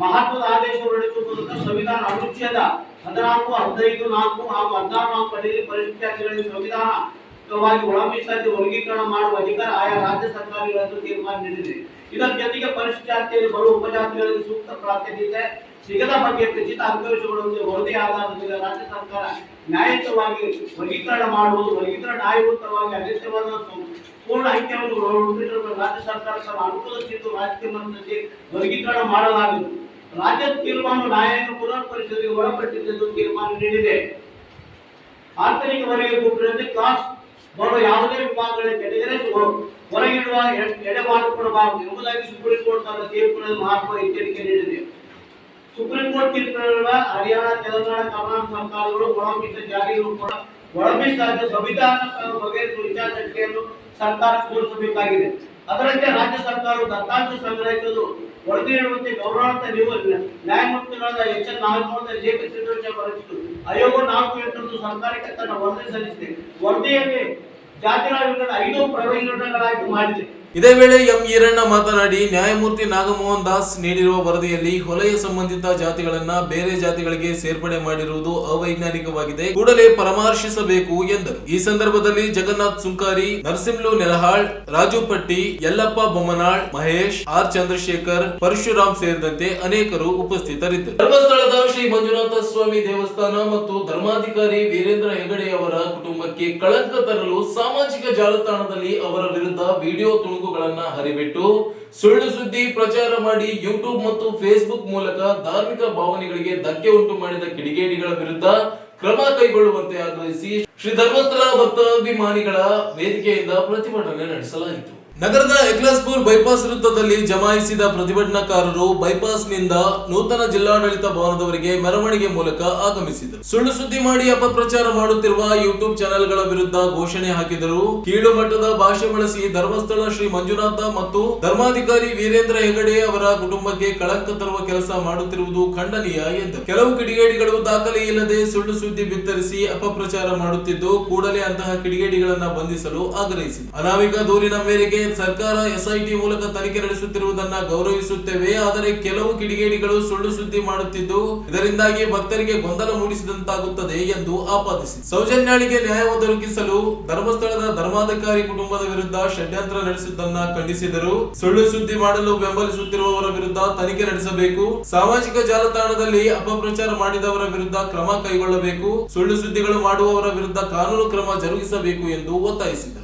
ಮಹತ್ವದ ಆದೇಶ ಹೊರಡಿಸುವ ಮೂಲಕ ಸಂವಿಧಾನ ಅನುಚ್ಛೇದ 14, 15, 4 ಹಾಗೂ 16 ಅಡಿಯಲ್ಲಿ ಪರಿಶಿಷ್ಟ ಜಾತಿಗಳಿಗೆ ಸಂವಿಧಾನವಾಗಿ ಒಳ ಮೀಸಲಾತಿ ವರ್ಗೀಕರಣ ಮಾಡುವ ಅಧಿಕಾರ ಆಯಾ ರಾಜ್ಯ ಸರ್ಕಾರಗಳನ್ನು ತೀರ್ಮಾನ ನೀಡಿದೆ. ಇದರ ಜೊತೆಗೆ ಪರಿಶಿಷ್ಟ ಜಾತಿಯಲ್ಲಿ ಬರುವ ಉಪಜಾತಿಗಳಿಗೆ ಸೂಕ್ತ ಪ್ರಾತಿನಿಧ್ಯ ಸಿಗದ ಬಗ್ಗೆ ಖಚಿತ ಅಂಕಿಅಂಶಗಳೊಂದಿಗೆ ವರದಿ ಆಧಾರದ ಮೇಲೆ ರಾಜ್ಯ ಸರ್ಕಾರ ನ್ಯಾಯಯುತವಾಗಿ ವರ್ಗೀಕರಣ ಮಾಡುವುದು, ವರ್ಗೀಕರಣ ನ್ಯಾಯಯುತವಾಗಿ ಅಗತ್ಯವಾದ ಪೂರ್ಣ ಅಂಕಿಅಂಶಗಳು ರಾಜ್ಯ ಸರ್ಕಾರ ತನ್ನ ಅನುಕೂಲಕ್ಕಿಂತ ರಾಜಕೀಯ ಮಟ್ಟದಲ್ಲಿ ವರ್ಗೀಕರಣ ಮಾಡಲಾಗಿದೆ. ರಾಜ್ಯ ತೀರ್ಮಾನ ನ್ಯಾಯಾಂಗ ಪುನರ್ ಪರಿಶೀಲನೆಗೆ ಒಳಪಟ್ಟಿದ್ದು ತೀರ್ಮಾನ ನೀಡಿದೆ. ಆಂತರಿಕ ಹೊರಗೆ ಗುಂಪಿನಲ್ಲಿ ಕ್ಲಾಸ್ ಬರುವ ಯಾವುದೇ ವಿಭಾಗಗಳ ಕೆಟಗರೀಸ್ ಹೊರಗಿಡುವ ಎಡೆಮಾಡಿಕೊಡಬಾರದು ಎಂಬುದಾಗಿ ಸುಪ್ರೀಂ ಕೋರ್ಟ್ ತನ್ನ ತೀರ್ಪಿನಲ್ಲಿ ಮಹತ್ವದ ಎಚ್ಚರಿಕೆ ನೀಡಿದೆ. ಸುಪ್ರೀಂ ಕೋರ್ಟ್ ತೀರ್ಪಿನ ಹರಿಯಾಣ, ತೆಲಂಗಾಣ, ಕರ್ನಾಟಕ ಸರ್ಕಾರಗಳು ಒಳಮೀಸಲು ಜಾರಿಯೂ ಕೂಡ ಒಳಮೀಸಲಾದ ಸಂವಿಧಾನ ಬಗೆಹರಿಸುವ ಇಚ್ಛಾಶಕ್ತಿಯನ್ನು ಸರ್ಕಾರ ತೋರಿಸಬೇಕಾಗಿದೆ. ಅದರಂತೆ ರಾಜ್ಯ ಸರ್ಕಾರವು ದತ್ತಾಂಶ ಸಂಗ್ರಹಿಸಲು ವರದಿ ನೀಡುವಂತೆ ಗೌರವಾನ್ವಿತ ನ್ಯಾಯಮೂರ್ತಿಗಳಾದ ಎಚ್.ಎನ್. ನಾಗಮೋಹನ್, ಜೆ.ಪಿ. ಸಿದ್ದೇಶ್ವರ ರಚಿಸಿತು. ಆಯೋಗ 4/8 ಸರ್ಕಾರಕ್ಕೆ ತನ್ನ ವರದಿ ಸಲ್ಲಿಸಿದೆ. ವರದಿಯಲ್ಲಿ ಜಾತಿಗಳ ವಿಂಗಡಣೆ 5 ಪ್ರವರ್ಗಗಳಾಗಿ ಮಾಡಿದೆ. ಇದೇ ವೇಳೆ ಎಂ ಈರಣ್ಣ ಮಾತನಾಡಿ, ನ್ಯಾಯಮೂರ್ತಿ ನಾಗಮೋಹನ್ ದಾಸ್ ನೀಡಿರುವ ವರದಿಯಲ್ಲಿ ವಲಯ ಸಂಬಂಧಿತ ಜಾತಿಗಳನ್ನ ಬೇರೆ ಜಾತಿಗಳಿಗೆ ಸೇರ್ಪಡೆ ಮಾಡಿರುವುದು ಅವೈಜ್ಞಾನಿಕವಾಗಿದೆ, ಕೂಡಲೇ ಪರಾಮರ್ಶಿಸಬೇಕು ಎಂದರು. ಈ ಸಂದರ್ಭದಲ್ಲಿ ಜಗನ್ನಾಥ್ ಸುಂಕಾರಿ, ನರಸಿಂಹಲು ನೆಲಹಾಳ್, ರಾಜು ಪಟ್ಟಿ, ಯಲ್ಲಪ್ಪ ಬೊಮ್ಮನಾಳ್, ಮಹೇಶ್, ಆರ್ ಚಂದ್ರಶೇಖರ್, ಪರಶುರಾಮ್ ಸೇರಿದಂತೆ ಅನೇಕರು ಉಪಸ್ಥಿತರಿದ್ದರು. ಧರ್ಮಸ್ಥಳದ ಶ್ರೀ ಮಂಜುನಾಥ ಸ್ವಾಮಿ ದೇವಸ್ಥಾನ ಮತ್ತು ಧರ್ಮಾಧಿಕಾರಿ ವೀರೇಂದ್ರ ಹೆಗಡೆ ಅವರ ಕುಟುಂಬಕ್ಕೆ ಕಳಂಕ ತರಲು ಸಾಮಾಜಿಕ ಜಾಲತಾಣದಲ್ಲಿ ಅವರ ವಿರುದ್ಧ ವಿಡಿಯೋ ತುಣುಕುಗಳನ್ನ ಹರಿಬಿಟ್ಟು ಸುಳ್ಳು ಸುದ್ದಿ ಪ್ರಚಾರ ಮಾಡಿ ಯೂಟ್ಯೂಬ್ ಮತ್ತು ಫೇಸ್ಬುಕ್ ಮೂಲಕ ಧಾರ್ಮಿಕ ಭಾವನೆಗಳಿಗೆ ಧಕ್ಕೆ ಉಂಟು ಮಾಡಿದ ಕಿಡಿಗೇಡಿಗಳ ವಿರುದ್ಧ ಕ್ರಮ ಕೈಗೊಳ್ಳುವಂತೆ ಆಗ್ರಹಿಸಿ ಶ್ರೀ ಧರ್ಮಸ್ಥಳ ಭಕ್ತಾಭಿಮಾನಿಗಳ ವೇದಿಕೆಯಿಂದ ಪ್ರತಿಭಟನೆ ನಡೆಸಲಾಯಿತು. ನಗರದ ಎಕ್ಲಾಸ್ಪುರ್ ಬೈಪಾಸ್ ವೃತ್ತದಲ್ಲಿ ಜಮಾಯಿಸಿದ ಪ್ರತಿಭಟನಾಕಾರರು ಬೈಪಾಸ್ನಿಂದ ನೂತನ ಜಿಲ್ಲಾಡಳಿತ ಭವನದವರೆಗೆ ಮೆರವಣಿಗೆ ಮೂಲಕ ಆಗಮಿಸಿದರು. ಸುಳ್ಳು ಸುದ್ದಿ ಮಾಡಿ ಅಪಪ್ರಚಾರ ಮಾಡುತ್ತಿರುವ ಯೂಟ್ಯೂಬ್ ಚಾನೆಲ್ಗಳ ವಿರುದ್ಧ ಘೋಷಣೆ ಹಾಕಿದರು. ಕೀಳು ಮಟ್ಟದ ಭಾಷೆ ಬಳಸಿ ಧರ್ಮಸ್ಥಳ ಶ್ರೀ ಮಂಜುನಾಥ ಮತ್ತು ಧರ್ಮಾಧಿಕಾರಿ ವೀರೇಂದ್ರ ಹೆಗಡೆ ಅವರ ಕುಟುಂಬಕ್ಕೆ ಕಳಂಕ ತರುವ ಕೆಲಸ ಮಾಡುತ್ತಿರುವುದು ಖಂಡನೀಯ ಎಂದರು. ಕೆಲವು ಕಿಡಿಗೇಡಿಗಳು ದಾಖಲೆ ಇಲ್ಲದೆ ಸುಳ್ಳು ಸುದ್ದಿ ಬಿತ್ತರಿಸಿ ಅಪಪ್ರಚಾರ ಮಾಡುತ್ತಿದ್ದು, ಕೂಡಲೇ ಅಂತಹ ಕಿಡಿಗೇಡಿಗಳನ್ನ ಬಂಧಿಸಲು ಆಗ್ರಹಿಸಿದರು. ಅನಾಮಿಕ ದೂರಿನ ಮೇರೆಗೆ ಸರ್ಕಾರ ಎಸ್ಐಟಿ ಮೂಲಕ ತನಿಖೆ ನಡೆಸುತ್ತಿರುವುದನ್ನ ಗೌರವಿಸುತ್ತೇವೆ. ಆದರೆ ಕೆಲವು ಕಿಡಿಗೇಡಿಗಳು ಸುಳ್ಳು ಸುದ್ದಿ ಮಾಡುತ್ತಿದ್ದು, ಇದರಿಂದಾಗಿ ಭಕ್ತರಿಗೆ ಗೊಂದಲ ಮೂಡಿಸಿದಂತಾಗುತ್ತದೆ ಎಂದು ಆಪಾದಿಸಿದರು. ಸೌಜನ್ಯಾಳಿಗೆ ನ್ಯಾಯ ಒದಗಿಸಲು ಧರ್ಮಸ್ಥಳದ ಧರ್ಮಾಧಿಕಾರಿ ಕುಟುಂಬದ ವಿರುದ್ಧ ಷಡ್ಯಂತ್ರ ನಡೆಸಿದ್ದನ್ನ ಖಂಡಿಸಿದರು. ಸುಳ್ಳು ಸುದ್ದಿ ಮಾಡಲು ಬೆಂಬಲಿಸುತ್ತಿರುವವರ ವಿರುದ್ಧ ತನಿಖೆ ನಡೆಸಬೇಕು. ಸಾಮಾಜಿಕ ಜಾಲತಾಣದಲ್ಲಿ ಅಪಪ್ರಚಾರ ಮಾಡಿದವರ ವಿರುದ್ಧ ಕ್ರಮ ಕೈಗೊಳ್ಳಬೇಕು. ಸುಳ್ಳು ಸುದ್ದಿಗಳು ಮಾಡುವವರ ವಿರುದ್ಧ ಕಾನೂನು ಕ್ರಮ ಜರುಗಿಸಬೇಕು ಎಂದು ಒತ್ತಾಯಿಸಿದರು.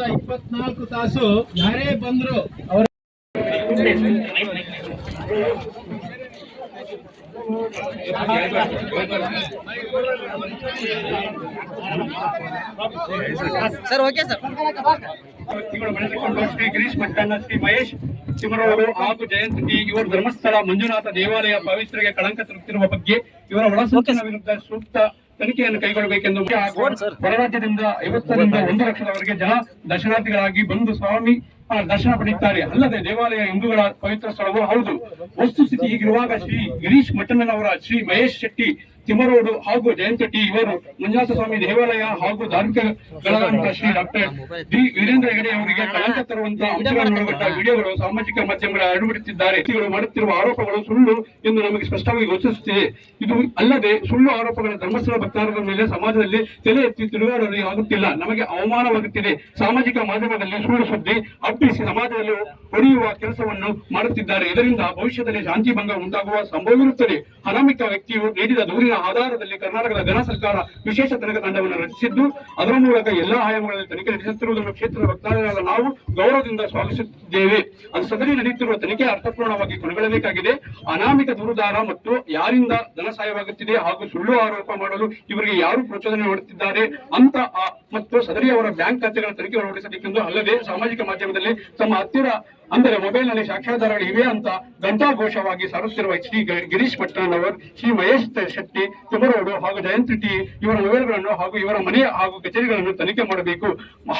24 ತಾಸು ಯಾರೇ ಬಂದ್ರು ಅವರ sir okay sir Shri Girish Mattanna, Shri Mahesh ತಿಮರವರು ಹಾಗೂ ಜಯಂತ್ ಟಿ ಇವರ ಧರ್ಮಸ್ಥಳ ಮಂಜುನಾಥ ದೇವಾಲಯ ಪವಿತ್ರಿಗೆ ಕಳಂಕ ತರುತ್ತಿರುವ ಬಗ್ಗೆ ಇವರ ಒಳಸೂಚನೆ ವಿರುದ್ಧ ಸೂಕ್ತ ತನಿಖೆಯನ್ನು ಕೈಗೊಳ್ಳಬೇಕೆಂದು ಹೊರರಾಜ್ಯದಿಂದ 50ರಿಂದ 1 ಲಕ್ಷದವರೆಗೆ ಜನ ದರ್ಶನಾರ್ಥಿಗಳಾಗಿ ಬಂದು ಸ್ವಾಮಿ ದರ್ಶನ ಪಡೆಯುತ್ತಾರೆ. ಅಲ್ಲದೆ ದೇವಾಲಯ ಹಿಂದೂಗಳ ಪವಿತ್ರ ಸ್ಥಳವೂ ಹೌದು. ವಸ್ತುಸ್ಥಿತಿ ಹೀಗಿರುವಾಗ ಶ್ರೀ ಗಿರೀಶ್ ಮಟ್ಟಣ್ಣನವರ, ಶ್ರೀ ಮಹೇಶ್ ಶೆಟ್ಟಿ ತಿಮರೋಡು ಹಾಗೂ ಜಯಂತ ಟಿ ಇವರು ಮಂಜುನಾಥ ಸ್ವಾಮಿ ದೇವಾಲಯ ಹಾಗೂ ಧಾರ್ಮಿಕಗಳಾದಂತಹ ಶ್ರೀ ಡಾಕ್ಟರ್ ಡಿ ವೀರೇಂದ್ರ ಹೆಗಡೆ ಅವರಿಗೆ ಕಳಂಕ ತರುವಂತಹ ಅಂಶಗಳನ್ನು ಒಳಗೊಂಡ ವಿಡಿಯೋಗಳು ಸಾಮಾಜಿಕ ಮಾಧ್ಯಮಗಳಲ್ಲಿ ಹರಡುತ್ತಿದ್ದಾರೆ. ಮಾಡುತ್ತಿರುವ ಆರೋಪಗಳು ಸುಳ್ಳು ಎಂದು ನಮಗೆ ಸ್ಪಷ್ಟವಾಗಿ ಗೋಚರಿಸುತ್ತಿದೆ. ಇದು ಅಲ್ಲದೆ ಸುಳ್ಳು ಆರೋಪಗಳ ಧರ್ಮಸ್ಥಳ ಭಕ್ತಾದಿಗಳ ಮೇಲೆ ಸಮಾಜದಲ್ಲಿ ತಲೆ ಎತ್ತಿ ತಿರುಗಾಡಲು ಆಗುತ್ತಿಲ್ಲ. ನಮಗೆ ಅವಮಾನವಾಗುತ್ತಿದೆ. ಸಾಮಾಜಿಕ ಮಾಧ್ಯಮದಲ್ಲಿ ಸುಳ್ಳು ಸುದ್ದಿ ಹಬ್ಬಿಸಿ ಸಮಾಜದಲ್ಲಿ ಹೊಡೆಯುವ ಕೆಲಸವನ್ನು ಮಾಡುತ್ತಿದ್ದಾರೆ. ಇದರಿಂದ ಭವಿಷ್ಯದಲ್ಲಿ ಶಾಂತಿ ಭಂಗ ಉಂಟಾಗುವ ಸಂಭವವಿರುತ್ತದೆ. ಅನಾಮಿಕ ವ್ಯಕ್ತಿಯು ನೀಡಿದ ದೂರಿನ ಆಧಾರದಲ್ಲಿ ಕರ್ನಾಟಕದ ಜನ ಸರ್ಕಾರ ವಿಶೇಷ ತನಿಖಾ ತಂಡವನ್ನು ರಚಿಸಿದ್ದು ಅದರ ಮೂಲಕ ಎಲ್ಲಾ ಆಯಾಮಗಳಲ್ಲಿ ತನಿಖೆ ನಡೆಸುತ್ತಿರುವುದನ್ನು ಕ್ಷೇತ್ರದ ವಕ್ತಾರರಾದ ನಾವು ಗೌರವದಿಂದ ಸ್ವಾಗತಿಸುತ್ತಿದ್ದೇವೆ. ಅದು ಸದರಿ ನಡೆಯುತ್ತಿರುವ ತನಿಖೆ ಅರ್ಥಪೂರ್ಣವಾಗಿ ಕೊನೆಗೊಳ್ಳಬೇಕಾಗಿದೆ. ಅನಾಮಿಕ ದೂರುದಾರ ಮತ್ತು ಯಾರಿಂದ ಧನ ಸಹಾಯವಾಗುತ್ತಿದೆ ಹಾಗೂ ಸುಳ್ಳು ಆರೋಪ ಮಾಡಲು ಇವರಿಗೆ ಯಾರು ಪ್ರಚೋದನೆ ಮಾಡುತ್ತಿದ್ದಾರೆ ಅಂತ ಮತ್ತು ಸದರಿಯವರ ಬ್ಯಾಂಕ್ ಖಾತೆಗಳ ತನಿಖೆ ಹೊರಡಿಸಬೇಕೆಂದು, ಅಲ್ಲದೆ ಸಾಮಾಜಿಕ ಮಾಧ್ಯಮದಲ್ಲಿ ತಮ್ಮ ಹತ್ತಿರ ಅಂದರೆ ಮೊಬೈಲ್ ನಲ್ಲಿ ಸಾಕ್ಷ್ಯಾಧಾರಗಳು ಇವೆ ಅಂತ ಘಂಟಾಘೋಷವಾಗಿ ಸಾರುತ್ತಿರುವ ಶ್ರೀ ಗಿರೀಶ್ ಮಟ್ಟಣ್ಣನವರ್, ಶ್ರೀ ಮಹೇಶ್ ಶೆಟ್ಟಿ ತಿಮರೋಡು ಹಾಗೂ ಜಯಂತ್ ಟಿ ಇವರ ಮೊಬೈಲ್ಗಳನ್ನು ಹಾಗೂ ಇವರ ಮನೆ ಹಾಗೂ ಕಚೇರಿಗಳನ್ನು ತನಿಖೆ ಮಾಡಬೇಕು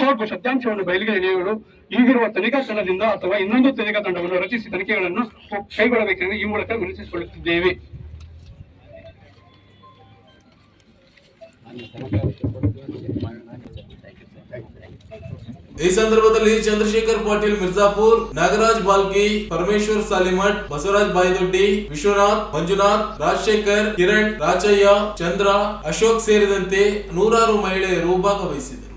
ಹಾಗೂ ಸತ್ಯಾಂಶವನ್ನು ಬಯಲಿಗೆ ಎಳೆಯಲು ಈಗಿರುವ ತನಿಖಾ ತಂಡದಿಂದ ಅಥವಾ ಇನ್ನೊಂದು ತನಿಖಾ ತಂಡವನ್ನು ರಚಿಸಿ ತನಿಖೆಗಳನ್ನು ಕೈಗೊಳ್ಳಬೇಕೆಂದು ಈ ಮೂಲಕ ವಿನಂತಿಸಿಕೊಳ್ಳುತ್ತಿದ್ದೇವೆ. ಈ ಸಂದರ್ಭದಲ್ಲಿ ಚಂದ್ರಶೇಖರ್ ಪಾಟೀಲ್ ಮಿರ್ಜಾಪುರ್, ನಾಗರಾಜ್ ಬಾಲ್ಕಿ, ಪರಮೇಶ್ವರ್ ಸಾಲಿಮಠ್, ಬಸವರಾಜ್ ಬಾಯಿದೊಡ್ಡಿ, ವಿಶ್ವನಾಥ್, ಮಂಜುನಾಥ್, ರಾಜಶೇಖರ್, ಕಿರಣ್, ರಾಚಯ್ಯ, ಚಂದ್ರ, ಅಶೋಕ್ ಸೇರಿದಂತೆ ನೂರಾರು ಮಹಿಳೆಯರು ಭಾಗವಹಿಸಿದರು.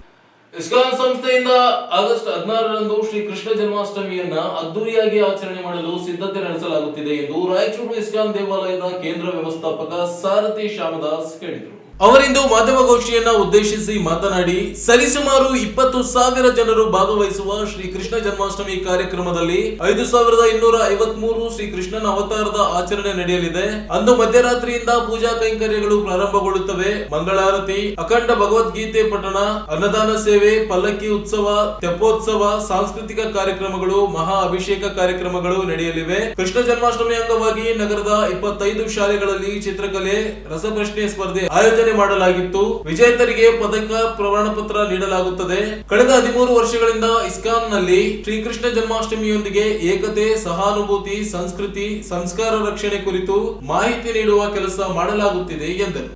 ಇಸ್ಕಾನ್ ಸಂಸ್ಥೆಯಿಂದ ಆಗಸ್ಟ್ 16ರಂದು ಶ್ರೀ ಕೃಷ್ಣ ಜನ್ಮಾಷ್ಟಮಿಯನ್ನ ಅದ್ದೂರಿಯಾಗಿ ಆಚರಣೆ ಮಾಡಲು ಸಿದ್ಧತೆ ನಡೆಸಲಾಗುತ್ತಿದೆ ಎಂದು ರಾಯಚೂರು ಇಸ್ಕಾನ್ ದೇವಾಲಯದ ಕೇಂದ್ರ ವ್ಯವಸ್ಥಾಪಕ ಸಾರಥಿ ಶ್ಯಾಮದಾಸ್ ಹೇಳಿದರು. ಅವರಿಂದು ಮಾಧ್ಯಮಗೋಷ್ಠಿಯನ್ನ ಉದ್ದೇಶಿಸಿ ಮಾತನಾಡಿ, ಸರಿಸುಮಾರು 20,000 ಜನರು ಭಾಗವಹಿಸುವ ಶ್ರೀ ಕೃಷ್ಣ ಜನ್ಮಾಷ್ಟಮಿ ಕಾರ್ಯಕ್ರಮದಲ್ಲಿ 5,253 ಶ್ರೀ ಕೃಷ್ಣನ ಅವತಾರದ ಆಚರಣೆ ನಡೆಯಲಿದೆ. ಅಂದು ಮಧ್ಯರಾತ್ರಿಯಿಂದ ಪೂಜಾ ಕೈಂಕರ್ಯಗಳು ಪ್ರಾರಂಭಗೊಳ್ಳುತ್ತವೆ. ಮಂಗಳಾರತಿ, ಅಖಂಡ ಭಗವದ್ಗೀತೆ ಪಠಣ, ಅನ್ನದಾನ ಸೇವೆ, ಪಲ್ಲಕ್ಕಿ ಉತ್ಸವ, ತೆಪ್ಪೋತ್ಸವ, ಸಾಂಸ್ಕೃತಿಕ ಕಾರ್ಯಕ್ರಮಗಳು, ಮಹಾ ಅಭಿಷೇಕ ಕಾರ್ಯಕ್ರಮಗಳು ನಡೆಯಲಿವೆ. ಕೃಷ್ಣ ಜನ್ಮಾಷ್ಟಮಿ ಅಂಗವಾಗಿ ನಗರದ 25 ಶಾಲೆಗಳಲ್ಲಿ ಚಿತ್ರಕಲೆ, ರಸಪ್ರಶ್ನೆ ಸ್ಪರ್ಧೆ ಆಯೋಜನೆ ಮಾಡಲಾಗಿತ್ತು. ವಿಜೇತರಿಗೆ ಪದಕ, ಪ್ರಮಾಣ ಪತ್ರ ನೀಡಲಾಗುತ್ತದೆ. ಕಳೆದ 13 ವರ್ಷಗಳಿಂದ ಇಸ್ಕಾನ್ ನಲ್ಲಿ ಶ್ರೀಕೃಷ್ಣ ಜನ್ಮಾಷ್ಟಮಿಯೊಂದಿಗೆ ಏಕತೆ, ಸಹಾನುಭೂತಿ, ಸಂಸ್ಕೃತಿ, ಸಂಸ್ಕಾರ ರಕ್ಷಣೆ ಕುರಿತು ಮಾಹಿತಿ ನೀಡುವ ಕೆಲಸ ಮಾಡಲಾಗುತ್ತಿದೆ ಎಂದರು.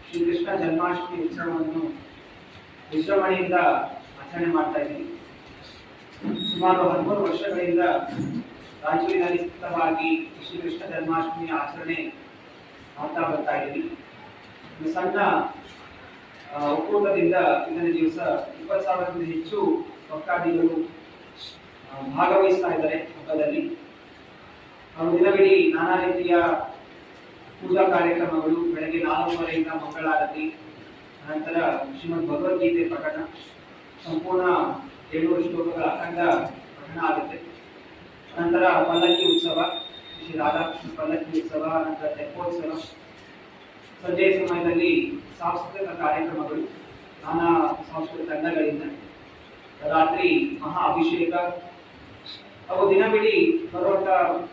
ಶ್ರೀಕೃಷ್ಣ ಜನ್ಮಾಷ್ಟಮಿ ಉತ್ಸವವನ್ನು ವಿಜೃಂಭಣೆಯಿಂದ ಆಚರಣೆ ಮಾಡ್ತಾ ಇದ್ದೀವಿ. ಸುಮಾರು 13 ವರ್ಷಗಳಿಂದ ರಾಯಚೂರಿನಲ್ಲಿ ಸ್ಥಿತವಾಗಿ ಶ್ರೀಕೃಷ್ಣ ಜನ್ಮಾಷ್ಟಮಿಯ ಆಚರಣೆ ಮಾಡ್ತಾ ಬರ್ತಾ ಇದ್ದೀವಿ. ಸಣ್ಣ ಒಕ್ಕೂಟದಿಂದ ಇಂದಿನ ದಿವಸ 20,000ಕ್ಕೂ ಹೆಚ್ಚು ಭಕ್ತಾದಿಗಳು ಭಾಗವಹಿಸ್ತಾ ಇದ್ದಾರೆ ಹಬ್ಬದಲ್ಲಿ. ದಿನವಿಡೀ ನಾನಾ ರೀತಿಯ ಪೂಜಾ ಕಾರ್ಯಕ್ರಮಗಳು, ಬೆಳಗ್ಗೆ 4:30ರಿಂದ ಮಂಗಳಾರತಿ, ನಂತರ ಶ್ರೀಮದ್ ಭಗವದ್ಗೀತೆ ಪಠಣ, ಸಂಪೂರ್ಣ 700 ಶ್ಲೋಕಗಳ ಅಖಂಡ ಪಠಣ ಆಗುತ್ತೆ. ನಂತರ ಪಲ್ಲಕ್ಕಿ ಉತ್ಸವ, ಶ್ರೀ ರಾಧಾಕೃಷ್ಣ ಪಲ್ಲಕ್ಕಿ ಉತ್ಸವ, ನಂತರ ತೆಪ್ಪೋತ್ಸವ. ಸಂಜೆಯ ಸಮಯದಲ್ಲಿ ಸಾಂಸ್ಕೃತಿಕ ಕಾರ್ಯಕ್ರಮಗಳು ನಾನಾ ಸಾಂಸ್ಕೃತಿಕ ತಂಡಗಳಿಂದ, ರಾತ್ರಿ ಮಹಾ ಅಭಿಷೇಕ, ಅವು ದಿನವಿಡೀ ಬರುವಂತ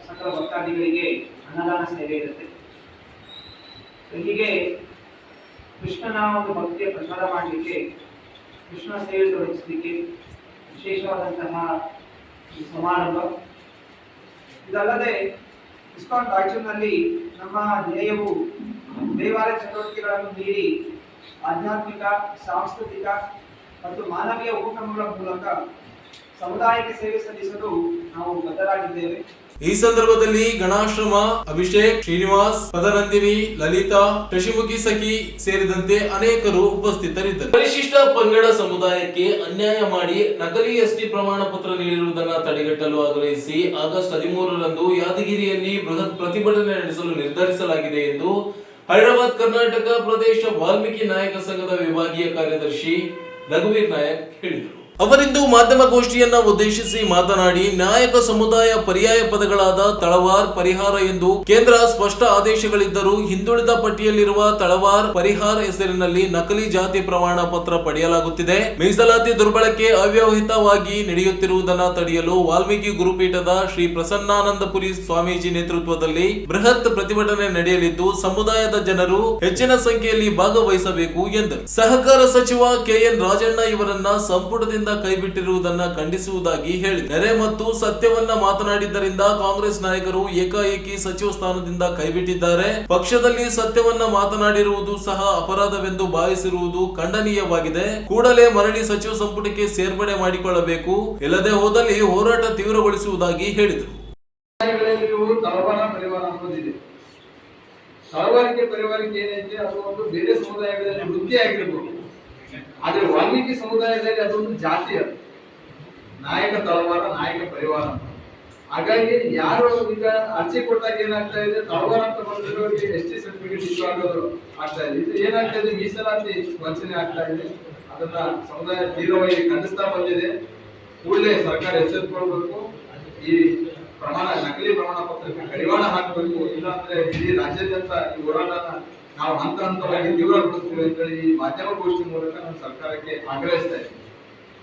ಸಕಲ ಭಕ್ತಾದಿಗಳಿಗೆ ಅನ್ನದಾನ ಸೇವೆ ಇರುತ್ತೆ. ಹೀಗೆ ಕೃಷ್ಣನ ಒಂದು ಭಕ್ತಿಯ ಪ್ರಚಾರ ಮಾಡಲಿಕ್ಕೆ, ಕೃಷ್ಣ ಸೇವೆ ತೊಡಗಿಸಲಿಕ್ಕೆ ವಿಶೇಷವಾದಂತಹ ಸಮಾರಂಭ. ಇದಲ್ಲದೆ ಇಸ್ಕಾನ್ ರಾಯಚೂರಿನಲ್ಲಿ ನಮ್ಮ ಧ್ಯೇಯವು ದೇವಾಲಯ ಚಟುವಟಿಕೆಗಳನ್ನು ಮೀರಿ ಆಧ್ಯಾತ್ಮಿಕ, ಸಾಂಸ್ಕೃತಿಕ ಮತ್ತು ಮಾನವೀಯ ಉಪಕ್ರಮಗಳ ಮೂಲಕ ಸಮುದಾಯಕ್ಕೆ ಸೇವೆ ಸಲ್ಲಿಸಲು ನಾವು ಬದ್ಧರಾಗಿದ್ದೇವೆ. ಈ ಸಂದರ್ಭದಲ್ಲಿ ಗಣಾಶ್ರಮ, ಅಭಿಷೇಕ್, ಶ್ರೀನಿವಾಸ್, ಪದನಂದಿನಿ, ಲಲಿತಾ, ಶಶಿಮುಖಿ ಸಖಿ ಸೇರಿದಂತೆ ಅನೇಕರು ಉಪಸ್ಥಿತರಿದ್ದರು. ಪರಿಶಿಷ್ಟ ಪಂಗಡ ಸಮುದಾಯಕ್ಕೆ ಅನ್ಯಾಯ ಮಾಡಿ ನಕಲಿ ಎಸ್ಟಿ ಪ್ರಮಾಣ ಪತ್ರ ನೀಡಿರುವುದನ್ನು ತಡೆಗಟ್ಟಲು ಆಗ್ರಹಿಸಿ ಆಗಸ್ಟ್ 13ರಂದು ಯಾದಗಿರಿಯಲ್ಲಿ ಬೃಹತ್ ಪ್ರತಿಭಟನೆ ನಡೆಸಲು ನಿರ್ಧರಿಸಲಾಗಿದೆ ಎಂದು ಹೈದರಾಬಾದ್ ಕರ್ನಾಟಕ ಪ್ರದೇಶ ವಾಲ್ಮೀಕಿ ನಾಯಕ ಸಂಘದ ವಿಭಾಗೀಯ ಕಾರ್ಯದರ್ಶಿ ರಘುವೀರ್ ನಾಯಕ್ ಹೇಳಿದರು. ಅವರಿಂದು ಮಾಧ್ಯಮಗೋಷ್ಠಿಯನ್ನ ಉದ್ದೇಶಿಸಿ ಮಾತನಾಡಿ, ನಾಯಕ ಸಮುದಾಯ ಪರ್ಯಾಯ ಪದಗಳಾದ ತಳವಾರ್, ಪರಿಹಾರ ಎಂದು ಕೇಂದ್ರ ಸ್ಪಷ್ಟ ಆದೇಶಗಳಿದ್ದರೂ ಹಿಂದುಳಿದ ಪಟ್ಟಿಯಲ್ಲಿರುವ ತಳವಾರ್, ಪರಿಹಾರ ಹೆಸರಿನಲ್ಲಿ ನಕಲಿ ಜಾತಿ ಪ್ರಮಾಣ ಪತ್ರ ಪಡೆಯಲಾಗುತ್ತಿದೆ. ಮೀಸಲಾತಿ ದುರ್ಬಳಕೆ ಅವ್ಯವಹಿತವಾಗಿ ನಡೆಯುತ್ತಿರುವುದನ್ನು ತಡೆಯಲು ವಾಲ್ಮೀಕಿ ಗುರುಪೀಠದ ಶ್ರೀ ಪ್ರಸನ್ನಾನಂದಪುರಿ ಸ್ವಾಮೀಜಿ ನೇತೃತ್ವದಲ್ಲಿ ಬೃಹತ್ ಪ್ರತಿಭಟನೆ ನಡೆಯಲಿದ್ದು, ಸಮುದಾಯದ ಜನರು ಹೆಚ್ಚಿನ ಸಂಖ್ಯೆಯಲ್ಲಿ ಭಾಗವಹಿಸಬೇಕು ಎಂದರು. ಸಹಕಾರ ಸಚಿವ ಕೆಎನ್ ರಾಜಣ್ಣ ಇವರನ್ನ ಸಂಪುಟದಿಂದ ಕೈಬಿಟ್ಟಿರುವುದನ್ನ ಖಂಡಿಸುವುದಾಗಿ ಹೇಳಿ, ನೆರೆ ಮತ್ತು ಸತ್ಯವನ್ನ ಮಾತನಾಡಿದ್ದರಿಂದ ಕಾಂಗ್ರೆಸ್ ನಾಯಕರು ಏಕಾಏಕಿ ಸಚಿವ ಸ್ಥಾನದಿಂದ ಕೈಬಿಟ್ಟಿದ್ದಾರೆ. ಪಕ್ಷದಲ್ಲಿ ಸತ್ಯವನ್ನ ಮಾತನಾಡಿರುವುದು ಸಹ ಅಪರಾಧವೆಂದು ಭಾವಿಸಿರುವುದು ಖಂಡನೀಯವಾಗಿದೆ. ಕೂಡಲೇ ಮರಳಿ ಸಚಿವ ಸಂಪುಟಕ್ಕೆ ಸೇರ್ಪಡೆ ಮಾಡಿಕೊಳ್ಳಬೇಕು, ಇಲ್ಲದೆ ಹೋದಲ್ಲಿ ಹೋರಾಟ ತೀವ್ರಗೊಳಿಸುವುದಾಗಿ ಹೇಳಿದರು. ತಳವಾರ ಪರಿವಾರ ಅನ್ನೋದಿದೆ. ಪರಿವಾರಕ್ಕೆ ಏನೈತೆ, ಅದು ಒಂದು ಬೇರೆ ಸಮುದಾಯಗಳಲ್ಲಿ ವೃತ್ತಿ ಆಗಿರ್ಬೋದು. ಆದ್ರೆ ವಾಲ್ಮೀಕಿ ಸಮುದಾಯದಲ್ಲಿ ಅದೊಂದು ಜಾತಿ, ಅದು ನಾಯಕ ತಳವಾರ, ನಾಯಕ ಪರಿವಾರ ಅಂತ. ಹಾಗಾಗಿ ಯಾರು ಈಗ ಅರ್ಜಿ ಕೊಟ್ಟಾಗ ಏನಾಗ್ತಾ ಇದೆ, ತಳವಾರ ಅಂತ ಬಂದಿರೋರಿಗೆ ST ಸರ್ಟಿಫಿಕೇಟ್ ಇಶ್ಯೂ ಆಗೋದು ಆಗ್ತಾ ಇದೆ. ಇದು ಏನಾಗ್ತಾ ಇದೆ, ಮೀಸಲಾತಿ ವಂಚನೆ ಆಗ್ತಾ ಇದೆ. ಅದನ್ನ ಸಮುದಾಯ ತೀವ್ರವಾಗಿ ಖಂಡಿಸ್ತಾ ಬಂದಿದೆ. ಕೂಡಲೇ ಸರ್ಕಾರ ಎಚ್ಚೆತ್ತುಕೊಳ್ಬೇಕು. ಈ ನಕಲಿ ಪ್ರಮಾಣ ಪತ್ರಕ್ಕೆ ಕಡಿವಾಣ ಹಾಕಬೇಕು. ಇಲ್ಲಾಂದ್ರೆ ಇಡೀ ರಾಜ್ಯಾದ್ಯಂತ ಈ ಹೋರಾಟನ ನಾವು ಹಂತ ಹಂತವಾಗಿ ತೀವ್ರಗೊಳಿಸ್ತೀವಿ ಅಂತೇಳಿ ಈ ಮಾಧ್ಯಮಗೋಷ್ಠಿ ಮೂಲಕ ನಮ್ಮ ಸರ್ಕಾರಕ್ಕೆ ಆಗ್ರಹಿಸ್ತಾ ಇದ್ದೀವಿ.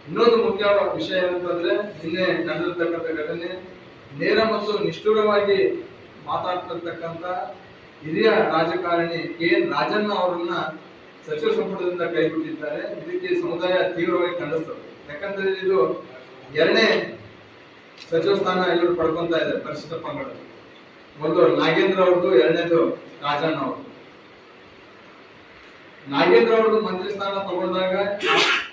ಇನ್ನೊಂದು ಮುಖ್ಯ ವಿಷಯ ಏನಂತಂದ್ರೆ, ನಿನ್ನೆ ನಡೆದಿರ್ತಕ್ಕಂಥ ಘಟನೆ, ನೇರ ಮತ್ತು ನಿಷ್ಠುರವಾಗಿ ಮಾತಾಡ್ತಿರ್ತಕ್ಕಂಥ ಹಿರಿಯ ರಾಜಕಾರಣಿ KN ರಾಜಣ್ಣ ಅವರನ್ನ ಸಚಿವ ಸಂಪುಟದಿಂದ ಕೈಬಿಟ್ಟಿದ್ದಾರೆ. ಇದಕ್ಕೆ ಸಮುದಾಯ ತೀವ್ರವಾಗಿ ಖಂಡಿಸ್ತದೆ. ಯಾಕಂದ್ರೆ ಇದು 2ನೇ ಸಚಿವ ಸ್ಥಾನ ಇವರು ಪಡ್ಕೊಂತ ಇದ್ದಾರೆ ಪರಿಶಿಷ್ಟ ಪಂಗಡ. ಮೊದಲು ನಾಗೇಂದ್ರ ಅವ್ರದ್ದು, 2ನೇದು ರಾಜಣ್ಣ ಅವ್ರದ್ದು. ನಾಗೇಂದ್ರ ಅವ್ರದ್ದು ಮಂತ್ರಿ ಸ್ಥಾನ ತಗೊಂಡಾಗ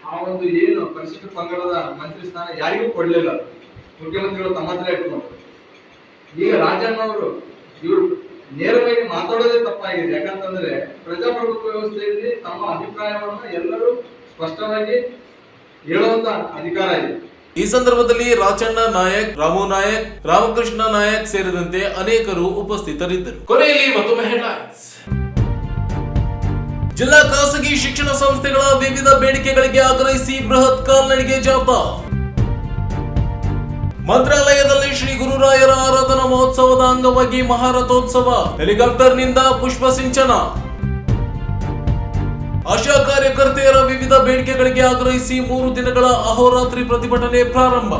ಆ ಒಂದು ಏನು ಪರಿಶಿಷ್ಟ ಪಂಗಡದ ಮಂತ್ರಿ ಸ್ಥಾನ ಯಾರಿಗೂ ಕೊಡ್ಲಿಲ್ಲ, ಮುಖ್ಯಮಂತ್ರಿಗಳು ತಮ್ಮ ಹತ್ರ ಇಟ್ಕೊಂಡ್ರು. ಈಗ ರಾಜಣ್ಣ ಅವರು ಇವರು ನೇರವಾಗಿ ಮಾತಾಡೋದೇ ತಪ್ಪಾಗಿದೆ. ಯಾಕಂತಂದ್ರೆ ಪ್ರಜಾಪ್ರಭುತ್ವ ವ್ಯವಸ್ಥೆಯಲ್ಲಿ ತಮ್ಮ ಅಭಿಪ್ರಾಯವನ್ನು ಎಲ್ಲರೂ ಸ್ಪಷ್ಟವಾಗಿ ಹೇಳುವಂತ ಅಧಿಕಾರ ಇದೆ. ಈ ಸಂದರ್ಭದಲ್ಲಿ ರಾಚಣ್ಣ ನಾಯಕ್, ರಾಮು ನಾಯಕ್, ರಾಮಕೃಷ್ಣ ನಾಯಕ್ ಸೇರಿದಂತೆ ಅನೇಕರು ಉಪಸ್ಥಿತರಿದ್ದರು. ಕೊನೆಯಲ್ಲಿ ಮತ್ತೊಮ್ಮೆ ಹೆಡ್ಲೈನ್ಸ್. ಜಿಲ್ಲಾ ಖಾಸಗಿ ಶಿಕ್ಷಣ ಸಂಸ್ಥೆಗಳ ವಿವಿಧ ಬೇಡಿಕೆಗಳಿಗೆ ಆಗ್ರಹಿಸಿ ಬೃಹತ್ ಕಾಲ್ನಡಿಗೆ ಜಾಥಾ. ಮಂತ್ರಾಲಯದಲ್ಲಿ ಶ್ರೀ ಗುರುರಾಯರ ಆರಾಧನಾ ಮಹೋತ್ಸವದ ಅಂಗವಾಗಿ ಮಹಾರಥೋತ್ಸವ, ಹೆಲಿಕಾಪ್ಟರ್ನಿಂದ ಪುಷ್ಪ ಸಿಂಚನ. ಆಶಾ ಕಾರ್ಯಕರ್ತೆಯರ ವಿವಿಧ ಬೇಡಿಕೆಗಳಿಗೆ ಆಗ್ರಹಿಸಿ 3 ದಿನಗಳ ಅಹೋರಾತ್ರಿ ಪ್ರತಿಭಟನೆ ಪ್ರಾರಂಭ.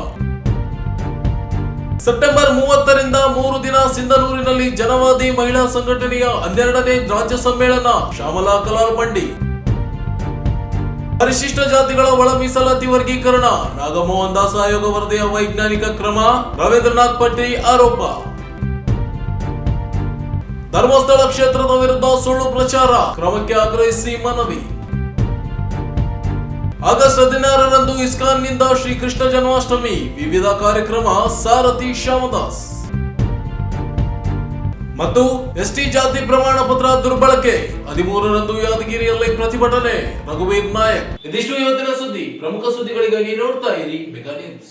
ಸೆಪ್ಟೆಂಬರ್ 30ರಿಂದ 3 ದಿನ ಸಿಂಧನೂರಿನಲ್ಲಿ ಜನವಾದಿ ಮಹಿಳಾ ಸಂಘಟನೆಯ 12ನೇ ರಾಜ್ಯ ಸಮ್ಮೇಳನ, ಶ್ಯಾಮಲಾ ಕಲಾಲ್ ಬಂಡಿ. ಪರಿಶಿಷ್ಟ ಜಾತಿಗಳ ಒಳ ಮೀಸಲಾತಿ ವರ್ಗೀಕರಣ, ನಾಗಮೋಹನ್ ದಾಸ್ ಆಯೋಗ ವರದಿಯ ವೈಜ್ಞಾನಿಕ ಕ್ರಮ, ರವೀಂದ್ರನಾಥ್ ಪಟ್ಟಿ ಆರೋಪ. ಧರ್ಮಸ್ಥಳ ಕ್ಷೇತ್ರದ ವಿರುದ್ಧ ಸುಳ್ಳು ಪ್ರಚಾರ, ಕ್ರಮಕ್ಕೆ ಆಗ್ರಹಿಸಿ ಮನವಿ. ಆಗಸ್ಟ್ 16ರಂದು ಇಸ್ಕಾನ್ನಿಂದ ಶ್ರೀಕೃಷ್ಣ ಜನ್ಮಾಷ್ಟಮಿ, ವಿವಿಧ ಕಾರ್ಯಕ್ರಮ, ಸಾರಥಿ ಶ್ಯಾಮದಾಸ್. ಮತ್ತು ST ಜಾತಿ ಪ್ರಮಾಣ ಪತ್ರ ದುರ್ಬಳಕೆ, 13ರಂದು ಯಾದಗಿರಿಯಲ್ಲಿ ಪ್ರತಿಭಟನೆ, ರಘುವೀರ್ ನಾಯಕ್. ಇದಿಷ್ಟು ಇವತ್ತಿನ ಸುದ್ದಿ. ಪ್ರಮುಖ ಸುದ್ದಿಗಳಿಗಾಗಿ ನೋಡ್ತಾ ಇರಿ ಮೆಗಾ ನ್ಯೂಸ್.